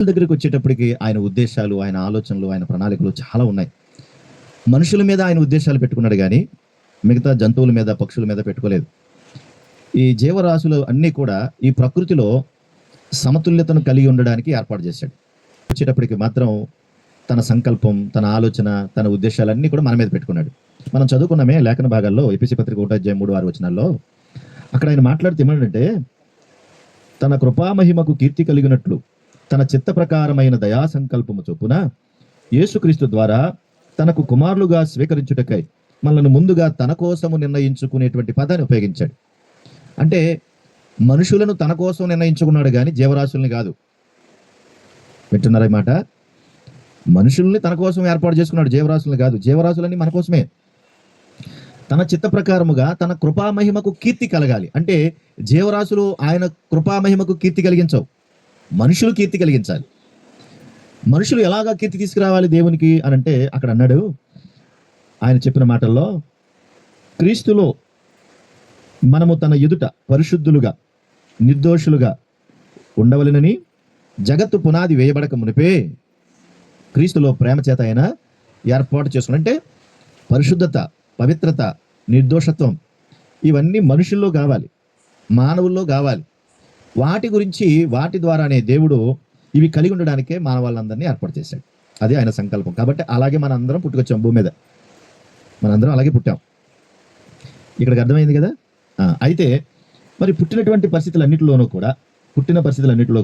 దగ్గరికి వచ్చేటప్పటికి ఆయన ఉద్దేశాలు, ఆయన ఆలోచనలు, ఆయన ప్రణాళికలు చాలా ఉన్నాయి. మనుషుల మీద ఆయన ఉద్దేశాలు పెట్టుకున్నాడు కానీ మిగతా జంతువుల మీద, పక్షుల మీద పెట్టుకోలేదు. ఈ జీవరాశులు అన్నీ కూడా ఈ ప్రకృతిలో సమతుల్యతను కలిగి ఉండడానికి ఏర్పాటు చేశాడు. వచ్చేటప్పటికి మాత్రం తన సంకల్పం, తన ఆలోచన, తన ఉద్దేశాలన్నీ కూడా మన మీద పెట్టుకున్నాడు. మనం చదువుకున్నామే లేఖన భాగాల్లో, ఎపిసి పత్రిక 1:3-6 అక్కడ ఆయన మాట్లాడితే ఏమంటే, తన కృపామహిమకు కీర్తి కలిగినట్లు తన చిత్త ప్రకారమైన దయా సంకల్పము చొప్పున యేసుక్రీస్తు ద్వారా తనకు కుమారులుగా స్వీకరించుటకై మనల్ని ముందుగా తన కోసము నిర్ణయించుకునేటువంటి పదాన్ని ఉపయోగించాడు. అంటే మనుషులను తన కోసం నిర్ణయించుకున్నాడు కానీ జీవరాశుల్ని కాదు. వింటున్నారా ఈ మాట? మనుషుల్ని తన కోసం ఏర్పాటు చేసుకున్నాడు, జీవరాశుల్ని కాదు. జీవరాశులన్నీ మన కోసమే. తన చిత్త ప్రకారముగా తన కృపామహిమకు కీర్తి కలగాలి. అంటే జీవరాశులు ఆయన కృపామహిమకు కీర్తి కలిగించవు, మనుషులు కీర్తి కలిగించాలి. మనుషులు ఎలాగా కీర్తి తీసుకురావాలి దేవునికి అని అంటే, అక్కడ అన్నాడు ఆయన చెప్పిన మాటల్లో, క్రీస్తులో మనము తన ఎదుట పరిశుద్ధులుగా నిర్దోషులుగా ఉండవలెనని జగత్తు పునాది వేయబడక మునిపే క్రీస్తులో ప్రేమ చేత ఆయన ఏర్పాటు చేసుకుని. అంటే పరిశుద్ధత, పవిత్రత, నిర్దోషత్వం ఇవన్నీ మనుషుల్లో కావాలి, మానవుల్లో కావాలి. వాటి గురించి, వాటి ద్వారానే దేవుడు ఇవి కలిగి ఉండడానికే మానవాళ్ళందరినీ ఏర్పాటు చేశాడు. అదే ఆయన సంకల్పం. కాబట్టి అలాగే మన అందరం పుట్టుకొచ్చాం భూమి మీద, మనందరం అలాగే పుట్టాం. ఇక్కడికి అర్థమైంది కదా? అయితే మరి పుట్టిన పరిస్థితులన్నిటిలో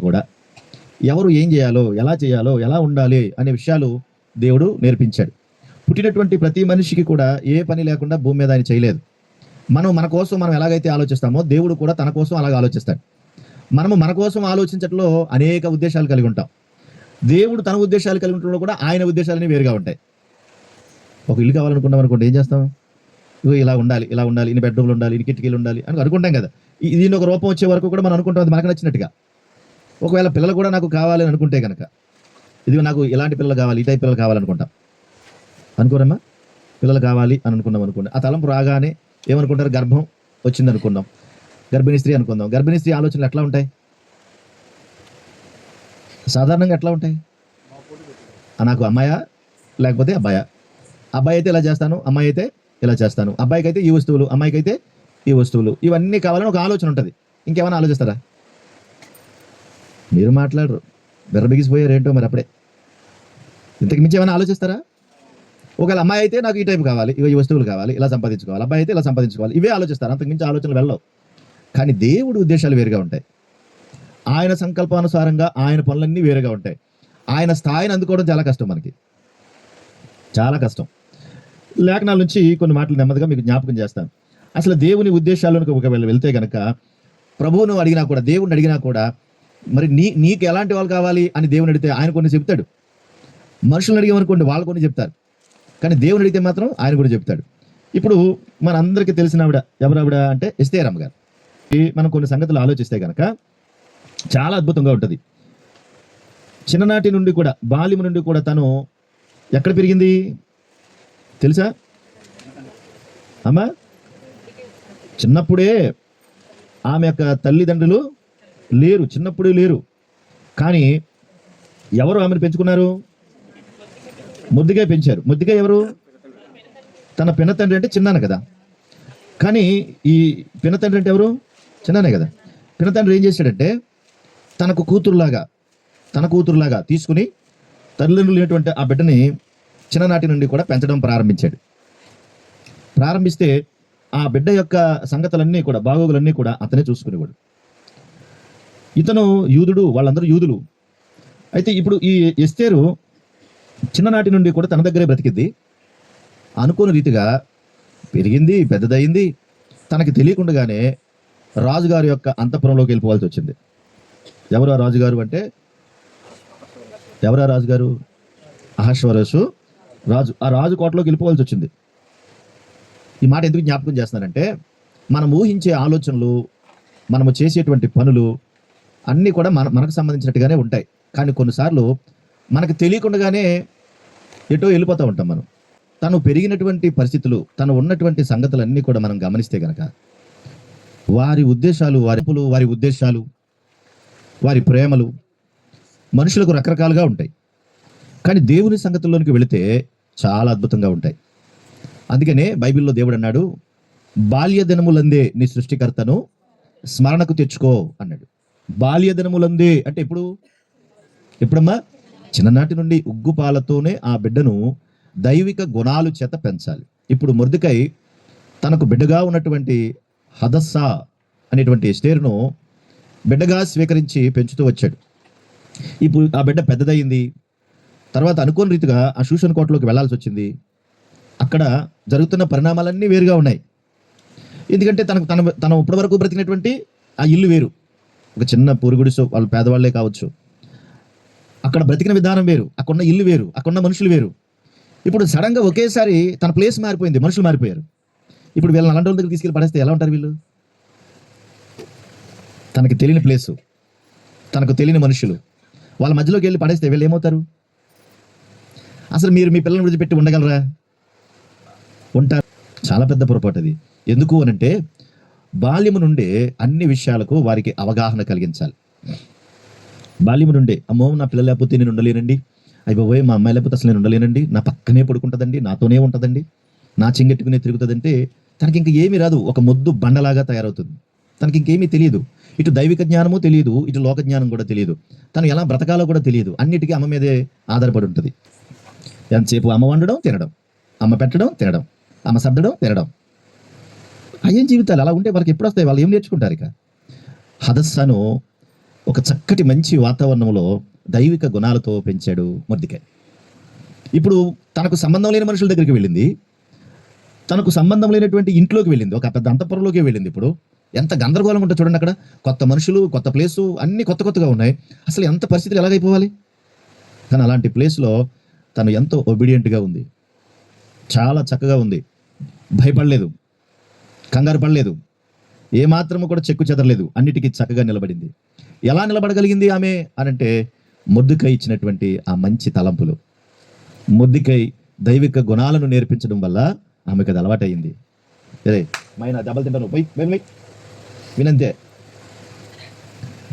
కూడా ఎవరు ఏం చేయాలో, ఎలా చేయాలో, ఎలా ఉండాలి అనే విషయాలు దేవుడు నేర్పించాడు. పుట్టినటువంటి ప్రతి మనిషికి కూడా ఏ పని లేకుండా భూమి మీద ఆయన చేయలేదు. మన కోసం మనం ఎలాగైతే ఆలోచిస్తామో దేవుడు కూడా తన కోసం అలాగే ఆలోచిస్తాడు. మనము మన కోసం ఆలోచించడంలో అనేక ఉద్దేశాలు కలిగి ఉంటాం. దేవుడు తన ఉద్దేశాలు కలిగి ఉండడంలో కూడా ఆయన ఉద్దేశాలని వేరుగా ఉంటాయి. ఒక ఇల్లు కావాలనుకున్నాం అనుకోండి, ఏం చేస్తాం? ఇలా ఉండాలి, ఇలా ఉండాలి, ఇన్ని బెడ్రూమ్లు ఉండాలి, ఇన్ని కిటికీలు ఉండాలి అని అనుకుంటాం కదా. దీని ఒక రూపం వచ్చే వరకు కూడా మనం అనుకుంటాం అది మనకు నచ్చినట్టుగా. ఒకవేళ పిల్లలు కూడా నాకు కావాలని అనుకుంటే కనుక, ఇది నాకు ఇలాంటి పిల్లలు కావాలి, ఈ టైప్ పిల్లలు కావాలనుకుంటాం. అనుకోరమ్మా? పిల్లలు కావాలి అని అనుకున్నాం అనుకోండి, ఆ తలంపు రాగానే ఏమనుకుంటారు? గర్భం వచ్చింది అనుకుందాం, గర్భిణీ స్త్రీ అనుకుందాం. గర్భిణీ స్త్రీ ఆలోచనలు ఎట్లా ఉంటాయి? సాధారణంగా ఎట్లా ఉంటాయి? నాకు అమ్మాయా లేకపోతే అబ్బాయా? అబ్బాయి అయితే ఇలా చేస్తాను, అమ్మాయి అయితే ఇలా చేస్తాను. అబ్బాయికి అయితే ఈ వస్తువులు, అమ్మాయికి అయితే ఈ వస్తువులు, ఇవన్నీ కావాలని ఒక ఆలోచన ఉంటుంది. ఇంకేమైనా ఆలోచిస్తారా? మీరు మాట్లాడరు, బెర్రబిగిసిపోయారు ఏంటో మరి. అప్పుడే ఇంతకు మించి ఏమైనా ఆలోచిస్తారా? ఒకవేళ అమ్మాయి అయితే నాకు ఈ టైప్ కావాలి, ఈ వస్తువులు కావాలి, ఇలా సంపాదించుకోవాలి, అబ్బాయి అయితే ఇలా సంపాదించుకోవాలి, ఇవే ఆలోచిస్తారు. అంతకుమించి ఆలోచనలు వెళ్ళవు. కానీ దేవుడి ఉద్దేశాలు వేరుగా ఉంటాయి. ఆయన సంకల్పానుసారంగా ఆయన పనులన్నీ వేరుగా ఉంటాయి. ఆయన స్థాయిని అందుకోవడం చాలా కష్టం, మనకి చాలా కష్టం. లేఖనాల నుంచి కొన్ని మాటలు నెమ్మదిగా మీకు జ్ఞాపకం చేస్తాను. అసలు దేవుని ఉద్దేశాలను ఒకవేళ వెళ్తే కనుక, ప్రభువును అడిగినా కూడా, దేవుడిని అడిగినా కూడా, మరి నీకు ఎలాంటి వాళ్ళు కావాలి అని దేవుని అడిగితే ఆయన కొన్ని చెప్తాడు. మనుషులను అడిగామనుకోండి, వాళ్ళు కొన్ని చెప్తారు. కానీ దేవుని అడిగితే మాత్రం ఆయన కూడా చెప్తాడు. ఇప్పుడు మన అందరికీ తెలిసిన ఆవిడ ఎవరావిడ అంటే ఎస్తేరమ్మ గారు. మనం కొన్ని సంగతులు ఆలోచిస్తే కనుక చాలా అద్భుతంగా ఉంటుంది. చిన్ననాటి నుండి కూడా, బాల్యం నుండి కూడా తను ఎక్కడ పెరిగింది తెలుసా అమ్మా? చిన్నప్పుడే ఆమె యొక్క తల్లిదండ్రులు లేరు, చిన్నప్పుడే లేరు. కానీ ఎవరు ఆమెను పెంచుకున్నారు? ముద్దుగా పెంచారు. ముద్దుగా ఎవరు? తన పినతండ్రి అంటే చిన్నాన్న కదా. కానీ ఈ పినతండ్రి అంటే ఎవరు? చిన్నానే కదా. పినతండ్రి ఏం చేశాడంటే, తన కూతురులాగా తీసుకుని తల్లిదండ్రులు లేనటువంటి ఆ బిడ్డని చిన్ననాటి నుండి కూడా పెంచడం ప్రారంభిస్తే ఆ బిడ్డ యొక్క సంగతులన్నీ కూడా, బాగోగులన్నీ కూడా అతనే చూసుకునేవాడు. ఇతను యూదుడు, వాళ్ళందరూ యూదులు. అయితే ఇప్పుడు ఈ ఎస్తేరు చిన్ననాటి నుండి కూడా తన దగ్గరే బ్రతికింది. అనుకోని రీతిగా పెరిగింది, పెద్దదయింది. తనకి తెలియకుండానే రాజుగారి యొక్క అంతఃపురంలోకి వెళ్ళిపోవాల్సి వచ్చింది. ఎవరు ఆ రాజుగారు అంటే, రాజుగారు? అహష్వరోషు రాజు. ఆ రాజు కోటలోకి వెళ్ళిపోవాల్సి వచ్చింది. ఈ మాట ఎందుకు జ్ఞాపకం చేస్తున్నానంటే, మనం ఊహించే ఆలోచనలు, మనము చేసేటువంటి పనులు అన్నీ కూడా మనకు సంబంధించినట్టుగానే ఉంటాయి. కానీ కొన్నిసార్లు మనకు తెలియకుండానే ఎటో వెళ్ళిపోతూ ఉంటాం మనం. తను పెరిగినటువంటి పరిస్థితులు, తను ఉన్నటువంటి సంగతులన్నీ కూడా మనం గమనిస్తే గనక, వారి ఉద్దేశాలు, వారి ఉద్దేశాలు, వారి ప్రేమలు మనుషులకు రకరకాలుగా ఉంటాయి, కానీ దేవుని సంగతుల్లోనికి వెళితే చాలా అద్భుతంగా ఉంటాయి. అందుకనే బైబిల్లో దేవుడు అన్నాడు, బాల్య దినములందే నీ సృష్టికర్తను స్మరణకు తెచ్చుకో అన్నాడు. బాల్య దినములందే అంటే ఎప్పుడమ్మా? చిన్ననాటి నుండి ఉగ్గుపాలతోనే ఆ బిడ్డను దైవిక గుణాలు చేత పెంచాలి. ఇప్పుడు మొర్దెకై తనకు బిడ్డగా ఉన్నటువంటి హదస్సా అనేటువంటి ఎస్తేరును బిడ్డగా స్వీకరించి పెంచుతూ వచ్చాడు. ఇప్పుడు ఆ బిడ్డ పెద్దదయ్యింది. తర్వాత అనుకోని రీతిగా ఆ షూషన్ కోటలోకి వెళ్లాల్సి వచ్చింది. అక్కడ జరుగుతున్న పరిణామాలన్నీ వేరుగా ఉన్నాయి. ఎందుకంటే తను ఇప్పటి వరకు బ్రతికినటువంటి ఆ ఇల్లు వేరు, ఒక చిన్న పూరుగుడిసో, వాళ్ళు పేదవాళ్లే కావచ్చు, అక్కడ బ్రతికిన విధానం వేరు, అక్కడున్న ఇల్లు వేరు, అక్కడున్న మనుషులు వేరు. ఇప్పుడు సడన్గా ఒకేసారి తన ప్లేస్ మారిపోయింది, మనుషులు మారిపోయారు. ఇప్పుడు వీళ్ళని అలాంటి వాళ్ళ దగ్గర తీసుకెళ్ళి పడేస్తే ఎలా ఉంటారు వీళ్ళు? తనకి తెలియని ప్లేసు, తనకు తెలియని మనుషులు, వాళ్ళ మధ్యలోకి వెళ్ళి పడేస్తే వీళ్ళు ఏమవుతారు? అసలు మీరు మీ పిల్లల్ని విడిచిపెట్టి ఉండగలరా? ఉంటారు. చాలా పెద్ద పొరపాటు అది. ఎందుకు అనంటే బాల్యము నుండే అన్ని విషయాలకు వారికి అవగాహన కలిగించాలి. బాల్యము నుండే, అమ్మో నా పిల్లలు లేకపోతే నేను ఉండలేనండి, అయిపోయి మా అమ్మాయి లేకపోతే అసలు నేను ఉండలేనండి, నా పక్కనే పడుకుంటుందండి, నాతోనే ఉంటుందండి, నా చెంగెట్టుకునే తిరుగుతుందంటే తనకి ఇంక ఏమీ రాదు, ఒక మొద్దు బండలాగా తయారవుతుంది. తనకి ఇంకేమీ తెలియదు, ఇటు దైవిక జ్ఞానము తెలియదు, ఇటు లోక జ్ఞానం కూడా తెలియదు, తను ఎలా బ్రతకాలో కూడా తెలియదు. అన్నిటికీ అమ్మ మీదే ఆధారపడి ఉంటుంది. ఎంతసేపు అమ్మ వండడం తినడం, అమ్మ పెట్టడం తినడం, అమ్మ సర్దడం తినడం. అయ్యేం జీవితాలు అలా ఉంటే వాళ్ళకి ఎప్పుడు వస్తాయి? వాళ్ళు ఏం నేర్చుకుంటారు? ఇక హదస్సాను ఒక చక్కటి మంచి వాతావరణంలో దైవిక గుణాలతో పెంచాడు మొర్దెకై. ఇప్పుడు తనకు సంబంధం లేని మనుషుల దగ్గరికి వెళ్ళింది, తనకు సంబంధం లేనటువంటి ఇంట్లోకి వెళ్ళింది, ఒక పెద్ద అంతఃపురంలోకి వెళ్ళింది. ఇప్పుడు ఎంత గందరగోళం ఉంటుందో చూడండి. అక్కడ కొత్త మనుషులు, కొత్త ప్లేసు, అన్ని కొత్తగా ఉన్నాయి. అసలు ఎంత పరిస్థితులు ఎలాగైపోవాలి? కానీ అలాంటి ప్లేస్లో తను ఎంతో ఒబీడియంట్గా ఉంది, చాలా చక్కగా ఉంది, భయపడలేదు, కంగారు పడలేదు, ఏమాత్రము కూడా చెక్కు చెదరలేదు, అన్నిటికీ చక్కగా నిలబడింది. ఎలా నిలబడగలిగింది ఆమె అనంటే మొర్దెకై ఇచ్చినటువంటి ఆ మంచి తలంపులు, మొర్దెకై దైవిక గుణాలను నేర్పించడం వల్ల ఆమెకు అది అలవాటయింది. అరే మైనా దెబ్బలు తింటాను పోయి వినంతే.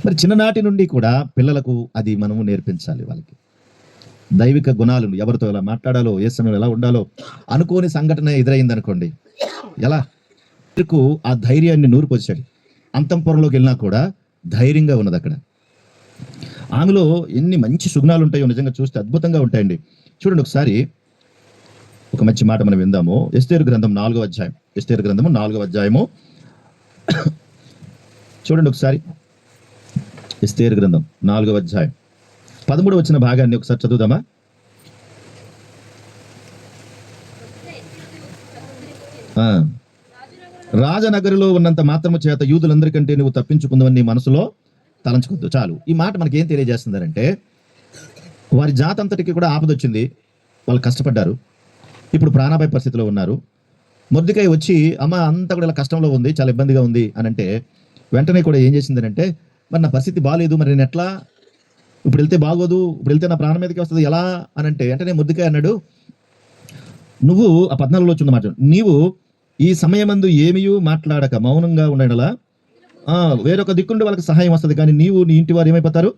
మరి చిన్ననాటి నుండి కూడా పిల్లలకు అది మనము నేర్పించాలి. వాళ్ళకి దైవిక గుణాలను, ఎవరితో ఎలా మాట్లాడాలో, ఏ సమయంలో ఎలా ఉండాలో. అనుకోని సంఘటన ఎదురైంది అనుకోండి, ఎలా ఆ ధైర్యాన్ని నూరుకొచ్చాడు. అంతఃపురంలోకి వెళ్ళినా కూడా ధైర్యంగా ఉన్నది. అక్కడ ఆమెలో ఎన్ని మంచి సుగుణాలు ఉంటాయో నిజంగా చూస్తే అద్భుతంగా ఉంటాయండి. చూడండి ఒకసారి ఒక మంచి మాట మనం విందాము. ఎస్తేరు గ్రంథం 4వ అధ్యాయం, ఎస్తేరు గ్రంథము 4వ అధ్యాయము చూడండి ఒకసారి. ఎస్తేరు గ్రంథం 4వ అధ్యాయం 13 వచ్చిన భాగాన్ని ఒకసారి చదువుదామా? రాజనగరులో ఉన్నంత మాత్రము చేత యూదులందరికంటే నువ్వు తప్పించుకుందామని నీ మనసులో తలంచుకుందు. చాలు. ఈ మాట మనకి ఏం తెలియజేస్తుందంటే, వారి జాతి అంతటికి కూడా ఆపదొచ్చింది, వాళ్ళు కష్టపడ్డారు, ఇప్పుడు ప్రాణాపాయ పరిస్థితిలో ఉన్నారు. మొర్దెకై వచ్చి అమ్మ అంతా కూడా ఇలా కష్టంలో ఉంది, చాలా ఇబ్బందిగా ఉంది అని అంటే వెంటనే కూడా ఏం చేసిందనంటే, మరి నా పరిస్థితి బాగాలేదు, మరి నేను ఎట్లా, ఇప్పుడు వెళ్తే బాగోదు, ఇప్పుడు వెళ్తే నా ప్రాణం మీదకి వస్తుంది ఎలా అని అంటే వెంటనే మొర్దెకై అన్నాడు, నువ్వు ఆ 14లో చూడ మాట, నీవు ఈ సమయమందు ఏమీ మాట్లాడక మౌనంగా ఉండడలా వేరొక దిక్కుండి వాళ్ళకి సహాయం వస్తుంది, కానీ నీవు నీ ఇంటి వారు ఏమైపోతారు?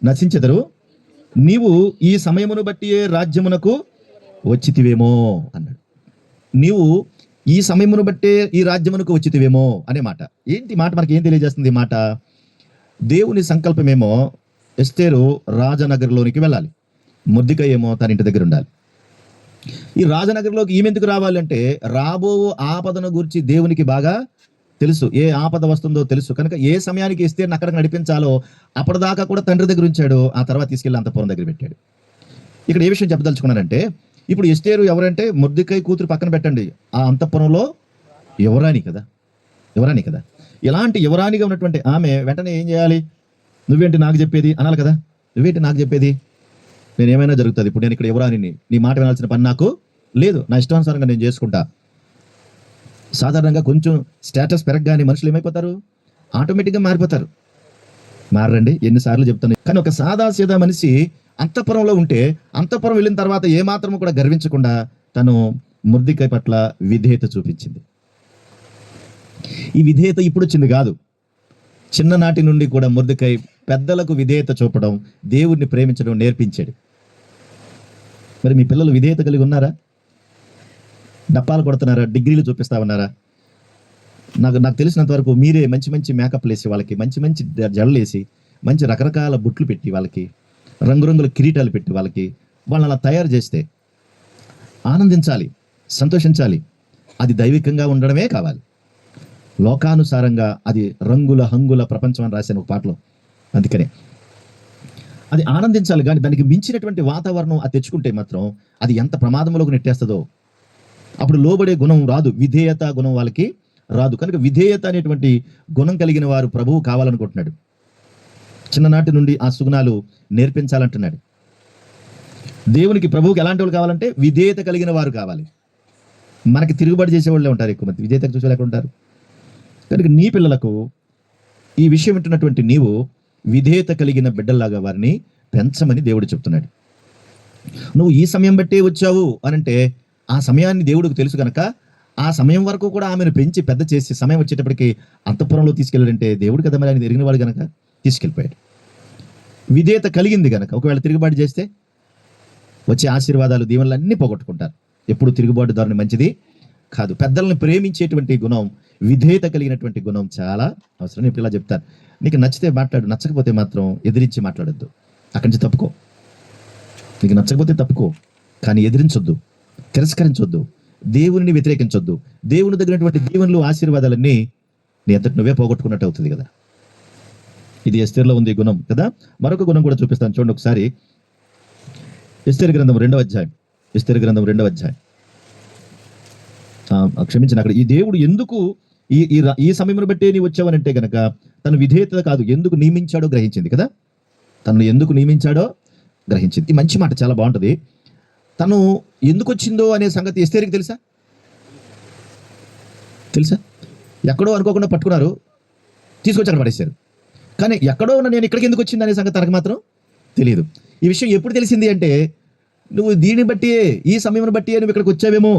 నశించెదరు. నీవు ఈ సమయమును బట్టి రాజ్యమునకు వచ్చితివేమో అన్నాడు. నీవు ఈ సమయమును బట్టే ఈ రాజ్యమునకు వచ్చితివేమో అనే మాట. ఏంటి మాట మనకి ఏం తెలియజేస్తుంది? మాట దేవుని సంకల్పమేమో ఎస్తేరు రాజనగర్లోనికి వెళ్ళాలి, మొర్దెకై ఏమో తన ఇంటి దగ్గర ఉండాలి. ఈ రాజనగర్లోకి ఈమె ఎందుకు రావాలంటే రాబో ఆపదను గురించి దేవునికి బాగా తెలుసు, ఏ ఆపద వస్తుందో తెలుసు కనుక ఏ సమయానికి ఎస్తేరుని అక్కడికి నడిపించాలో అప్పటిదాకా కూడా తండ్రి దగ్గర ఉంచాడు. ఆ తర్వాత తీసుకెళ్ళి అంతఃపురం దగ్గర పెట్టాడు. ఇక్కడ ఏ విషయం చెప్పదలుచుకున్నానంటే, ఇప్పుడు ఎస్తేరు ఎవరంటే మొర్దెకై కూతురు పక్కన పెట్టండి, ఆ అంతఃపురంలో యువరాణి కదా. ఇలాంటి యువరాణిగా ఉన్నటువంటి ఆమె వెంటనే ఏం చేయాలి? నువ్వేంటి నాకు చెప్పేది అనాలి కదా. నువ్వేంటి నాకు చెప్పేది, నేను ఏమైనా జరుగుతుంది, ఇప్పుడు నేను ఇక్కడ యువరాణిని, నీ మాట వినాల్సిన పని నాకు లేదు, నా ఇష్టానుసారంగా నేను చేసుకుంటా. సాధారణంగా కొంచెం స్టేటస్ పెరగగానే మనుషులు ఏమైపోతారు? ఆటోమేటిక్గా మారిపోతారు. మారండి, ఎన్నిసార్లు చెప్తాను. కానీ ఒక సాదాసీదా మనిషి అంతఃపురంలో ఉంటే అంతఃపురం వెళ్ళిన తర్వాత ఏమాత్రం కూడా గర్వించకుండా తను మొర్దెకై పట్ల విధేయత చూపించింది. ఈ విధేయత ఇప్పుడు వచ్చింది కాదు, చిన్ననాటి నుండి కూడా మొర్దెకై పెద్దలకు విధేయత చూపడం, దేవుణ్ణి ప్రేమించడం నేర్పించాడు. మరి మీ పిల్లలు విధేయత కలిగి ఉన్నారా? డప్పాలు కొడుతున్నారా? డిగ్రీలు చూపిస్తా ఉన్నారా? నాకు తెలిసినంత వరకు మీరే మంచి మంచి మేకప్లు వేసి, వాళ్ళకి మంచి మంచి జడలు వేసి, మంచి రకరకాల బుట్లు పెట్టి, వాళ్ళకి రంగురంగుల కిరీటాలు పెట్టి, వాళ్ళని అలా తయారు చేస్తే ఆనందించాలి, సంతోషించాలి. అది దైవికంగా ఉండడమే కావాలి. లోకానుసారంగా అది రంగుల హంగుల ప్రపంచం అని రాశాను ఒక పాటలో. అందుకనే అది ఆనందించాలి, కానీ దానికి మించినటువంటి వాతావరణం అది తెచ్చుకుంటే మాత్రం అది ఎంత ప్రమాదంలోకి నెట్టేస్తుందో. అప్పుడు లోబడే గుణం రాదు, విధేయత గుణం వాళ్ళకి రాదు. కనుక విధేయత అనేటువంటి గుణం కలిగిన వారు ప్రభువు కావాలనుకుంటున్నాడు. చిన్ననాటి నుండి ఆ సుగుణాలు నేర్పించాలంటున్నాడు. దేవునికి, ప్రభువుకి ఎలాంటి వాళ్ళు కావాలంటే విధేయత కలిగిన వారు కావాలి. మనకి తిరుగుబాటు చేసేవాళ్ళే ఉంటారు ఎక్కువ మంది, విధేయత చూసే లేకుండా ఉంటారు. కనుక నీ పిల్లలకు ఈ విషయం వింటున్నటువంటి నీవు విధేయత కలిగిన బిడ్డల్లాగా వారిని పెంచమని దేవుడు చెప్తున్నాడు. నువ్వు ఈ సమయం బట్టే వచ్చావు అనంటే ఆ సమయాన్ని దేవుడికి తెలుసు కనుక ఆ సమయం వరకు కూడా ఆమెను పెంచి పెద్ద చేసి సమయం వచ్చేటప్పటికి అంతఃపురంలో తీసుకెళ్ళాడంటే దేవుడు కదా మరి ఆయన ఎరిగినవాడు కనుక తీసుకెళ్ళిపోయాడు. విధేయత కలిగింది కనుక ఒకవేళ తిరుగుబాటు చేస్తే వచ్చే ఆశీర్వాదాలు, దీవెనలు అన్నీ పోగొట్టుకుంటారు. ఎప్పుడు తిరుగుబాటుదారుని మంచిది కాదు. పెద్దలను ప్రేమించేటువంటి గుణం, విధేయత కలిగినటువంటి గుణం చాలా అవసరం. నేను ఇలా చెప్తాను, నీకు నచ్చితే మాట్లాడు, నచ్చకపోతే మాత్రం ఎదిరించి మాట్లాడొద్దు, అక్కడి నుంచి తప్పుకో. నీకు నచ్చకపోతే తప్పుకో, కానీ ఎదిరించొద్దు, తిరస్కరించొద్దు, దేవుని వ్యతిరేకించొద్దు. దేవుని దగ్గరటువంటి దీవెనలు, ఆశీర్వాదాలన్నీ నీ అంతటి నువ్వే పోగొట్టుకున్నట్టు అవుతుంది కదా. ఇది ఎస్తేర్లో ఉంది గుణం కదా. మరొక గుణం కూడా చూపిస్తాను చూడండి ఒకసారి. ఎస్తేరు గ్రంథం 2వ అధ్యాయం. ఎస్తేరు గ్రంథం 2వ అధ్యాయం. క్షమించిన అక్కడ ఈ దేవుడు ఎందుకు ఈ సమయంలో బట్టే నీ వచ్చావనంటే గనక తను విధేయత కాదు, ఎందుకు నియమించాడో గ్రహించింది కదా. తను ఎందుకు నియమించాడో గ్రహించింది. ఈ మంచి మాట చాలా బాగుంటుంది. తను ఎందుకు వచ్చిందో అనే సంగతి ఎస్తేరుకి తెలుసా? ఎక్కడో అనుకోకుండా పట్టుకున్నారు, తీసుకొచ్చి అక్కడ పడేశారు. కానీ ఎక్కడో ఉన్న నేను ఇక్కడికి ఎందుకు వచ్చింది అనే సంగతి తనకు మాత్రం తెలియదు. ఈ విషయం ఎప్పుడు తెలిసింది అంటే, నువ్వు దీన్ని బట్టి, ఈ సమయం బట్టి నువ్వు ఇక్కడికి వచ్చావేమో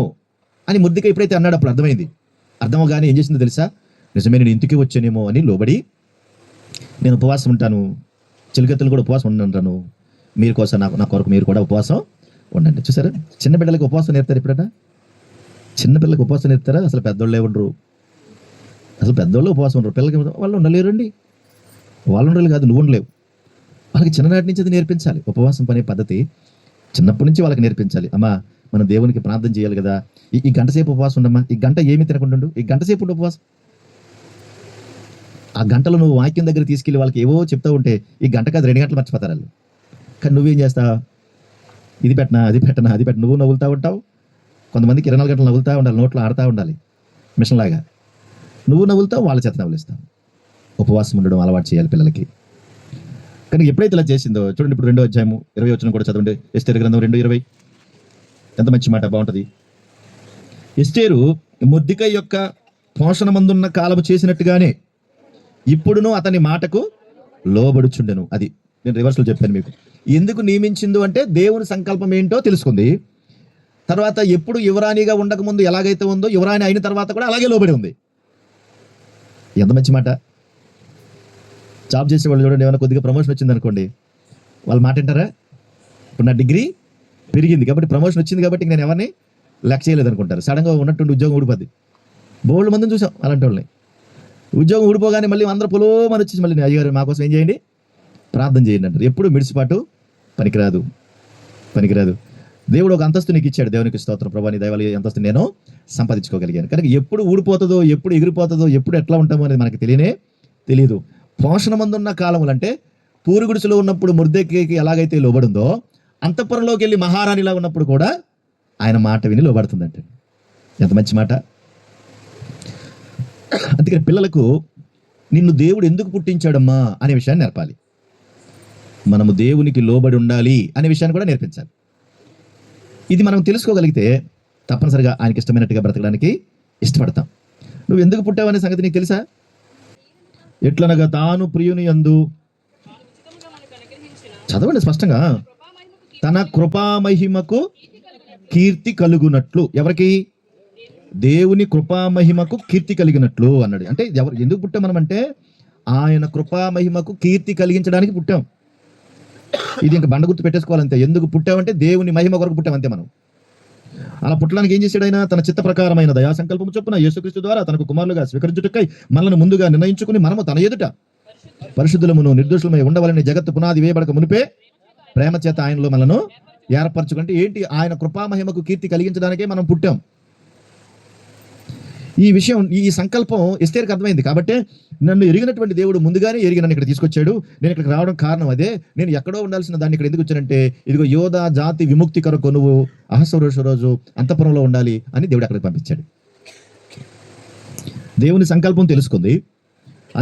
అని మొర్దెకై ఎప్పుడైతే అన్నాడు అప్పుడు అర్థమైంది. అర్థమవగానే ఏం చేసిందో తెలుసా? నిజమే, నేను ఇంటికి వచ్చానేమో అని లోబడి, నేను ఉపవాసం ఉంటాను, చిలుకత్తలు కూడా ఉపవాసం ఉండంటాను, మీరు కోసం నా కొరకు మీరు కూడా ఉపవాసం ఉండండి. చూసారా, చిన్న బిడ్డలకు ఉపవాసం నేర్తారు ఎప్పుడన్నా? చిన్న పిల్లలకు ఉపవాసం నేర్తారా? అసలు పెద్దోళ్ళే ఉండరు, అసలు పెద్దోళ్ళు ఉపవాసం ఉండరు. పిల్లలకి వాళ్ళు ఉండలేరండి. వాళ్ళు ఉండలేదు కాదు, నువ్వు ఉండలేవు. వాళ్ళకి చిన్ననాటి నుంచి అది నేర్పించాలి. ఉపవాసం పనే పద్ధతి చిన్నప్పటి నుంచి వాళ్ళకి నేర్పించాలి. అమ్మా, మనం దేవునికి ప్రార్థన చేయాలి కదా, ఈ గంట సేపు ఉపవాసం ఉండమ్మా, ఈ గంట ఏమి తినకుండా ఉండు, ఈ గంట సేపు ఉండు ఉపవాసం. ఆ గంటలో నువ్వు వాక్యం దగ్గర తీసుకెళ్ళి వాళ్ళకి ఏవో చెప్తా ఉంటే ఈ గంట కాదు 2 గంటలు మర్చిపోతారు వాళ్ళు. కానీ నువ్వేం చేస్తావు? ఇది పెట్టనా, అది పెట్టనా, అది పెట్ట, నువ్వు నవ్వులుతూ ఉంటావు. కొంతమందికి 24 గంటలు నవ్వులుతూ ఉండాలి, నోట్లో ఆడుతూ ఉండాలి మిషన్ లాగా. నువ్వు నవ్వులుతావు, వాళ్ళ చేత నవ్వులిస్తావు. ఉపవాసం ఉండడం అలవాటు చేయాలి పిల్లలకి. కానీ ఎప్పుడైతే ఇలా చేసిందో చూడండి, ఇప్పుడు 2వ అధ్యాయము 20 వచనం కూడా చదవండి. ఎస్తేరు గ్రంథం 2:20. ఎంత మంచి మాట, బాగుంటుంది. ఎస్తేరు మొర్దెకై యొక్క పోషణ మందున్న కాలము చేసినట్టుగానే ఇప్పుడును అతని మాటకు లోబడుచుండెను. అది నేను రివర్స్లో చెప్పాను మీకు. ఎందుకు నియమించిందో అంటే దేవుని సంకల్పం ఏంటో తెలుసుకుంది. తర్వాత ఎప్పుడు యువరాణిగా ఉండకముందు ఎలాగైతే ఉందో, యువరాణి అయిన తర్వాత కూడా అలాగే లోబడి ఉంది. ఎంత మంచి మాట. జాబ్ చేసే వాళ్ళు చూడండి, ఏమైనా కొద్దిగా ప్రమోషన్ వచ్చింది అనుకోండి, వాళ్ళు మాట వింటారా? ఇప్పుడు నా డిగ్రీ పెరిగింది కాబట్టి, ప్రమోషన్ వచ్చింది కాబట్టి నేను ఎవరిని లెక్క చేయలేదు అనుకుంటారు. సడన్గా ఉన్నట్టుండి ఉద్యోగం ఊడిపోద్ది. బోల్డ్ మందిని చూసాం అలాంటి వాళ్ళని. ఉద్యోగం ఊడిపోగానే మళ్ళీ అందరూ పొలోమని వచ్చేసి మళ్ళీ అయ్యగారు మా కోసం ఏం చేయండి, ప్రార్థన చేయండి అంటారు. ఎప్పుడు మిడిసిపాటు పనికిరాదు. దేవుడు ఒక అంతస్తు నీకు ఇచ్చాడు. దేవునికి స్తోత్రం. ప్రభా, నీ దయవల్ల అంతస్తు నేను సంపాదించుకోగలిగాను. కనుక ఎప్పుడు ఊడిపోతుందో, ఎప్పుడు ఎగిరిపోతుందో, ఎప్పుడు ఎట్లా ఉంటామో అనేది మనకి తెలియదు. పోషణ మందున్న కాలములు అంటే పూరుగుడిసెలో ఉన్నప్పుడు మొర్దెకైకి ఎలాగైతే లోబడిందో, అంతఃపురంలోకి వెళ్ళి మహారాణిలా ఉన్నప్పుడు కూడా ఆయన మాట విని లోబడుతుందంటే ఎంత మంచి మాట. అందుకని పిల్లలకు నిన్ను దేవుడు ఎందుకు పుట్టించాడమ్మా అనే విషయాన్ని నేర్పాలి. మనము దేవునికి లోబడి ఉండాలి అనే విషయాన్ని కూడా నేర్పించాలి. ఇది మనం తెలుసుకోగలిగితే తప్పనిసరిగా ఆయనకి ఇష్టమైనట్టుగా బ్రతకడానికి ఇష్టపడతాం. నువ్వు ఎందుకు పుట్టావు అనే సంగతి నీకు తెలుసా? ఎట్లనగా తాను ప్రియుని యందు, చదవండి స్పష్టంగా, తన కృపామహిమకు కీర్తి కలుగునట్లు. ఎవరికి? దేవుని కృపామహిమకు కీర్తి కలిగినట్లు అన్నాడు. అంటే ఎందుకు పుట్టాం మనం అంటే, ఆయన కృపా మహిమకు కీర్తి కలిగించడానికి పుట్టాం. ఇది ఇంకా బండ గుర్తు పెట్టేసుకోవాలంతే. ఎందుకు పుట్టామంటే దేవుని మహిమ కొరకు పుట్టామంతే మనం. అలా పుట్టడానికి ఏం చేశాడు ఆయన? తన చిత్త ప్రకారమైన దయా సంకల్పం చొప్పున యేసుక్రీస్తు ద్వారా తనకు కుమారులుగా స్వీకరించుటకై మనల్ని ముందుగా నిర్ణయించుకుని మనము తన ఎదుట పరిశుద్ధులమును నిర్దోషులమై ఉండవాలని జగత్తు పునాది వేయబడక మునిపే ప్రేమ చేత ఆయనలో మనను ఏర్పరచుకుంటే ఏంటి? ఆయన కృపా మహిమకు కీర్తి కలిగించడానికే మనం పుట్టాం. ఈ విషయం, ఈ సంకల్పం ఎస్తేరుకి అర్థమైంది. కాబట్టి నన్ను ఎరిగినటువంటి దేవుడు ముందుగానే ఎరిగి నన్ను ఇక్కడ తీసుకొచ్చాడు. నేను ఇక్కడికి రావడం కారణం అదే. నేను ఎక్కడో ఉండాల్సిన దాన్ని ఇక్కడ ఎందుకు వచ్చానంటే, ఇదిగో యోధా జాతి విముక్తి కొరకు నువ్వు అహస్వరోష రోజు అంతఃపురంలో ఉండాలి అని దేవుడు అక్కడికి పంపించాడు. దేవుని సంకల్పం తెలుసుకుంది.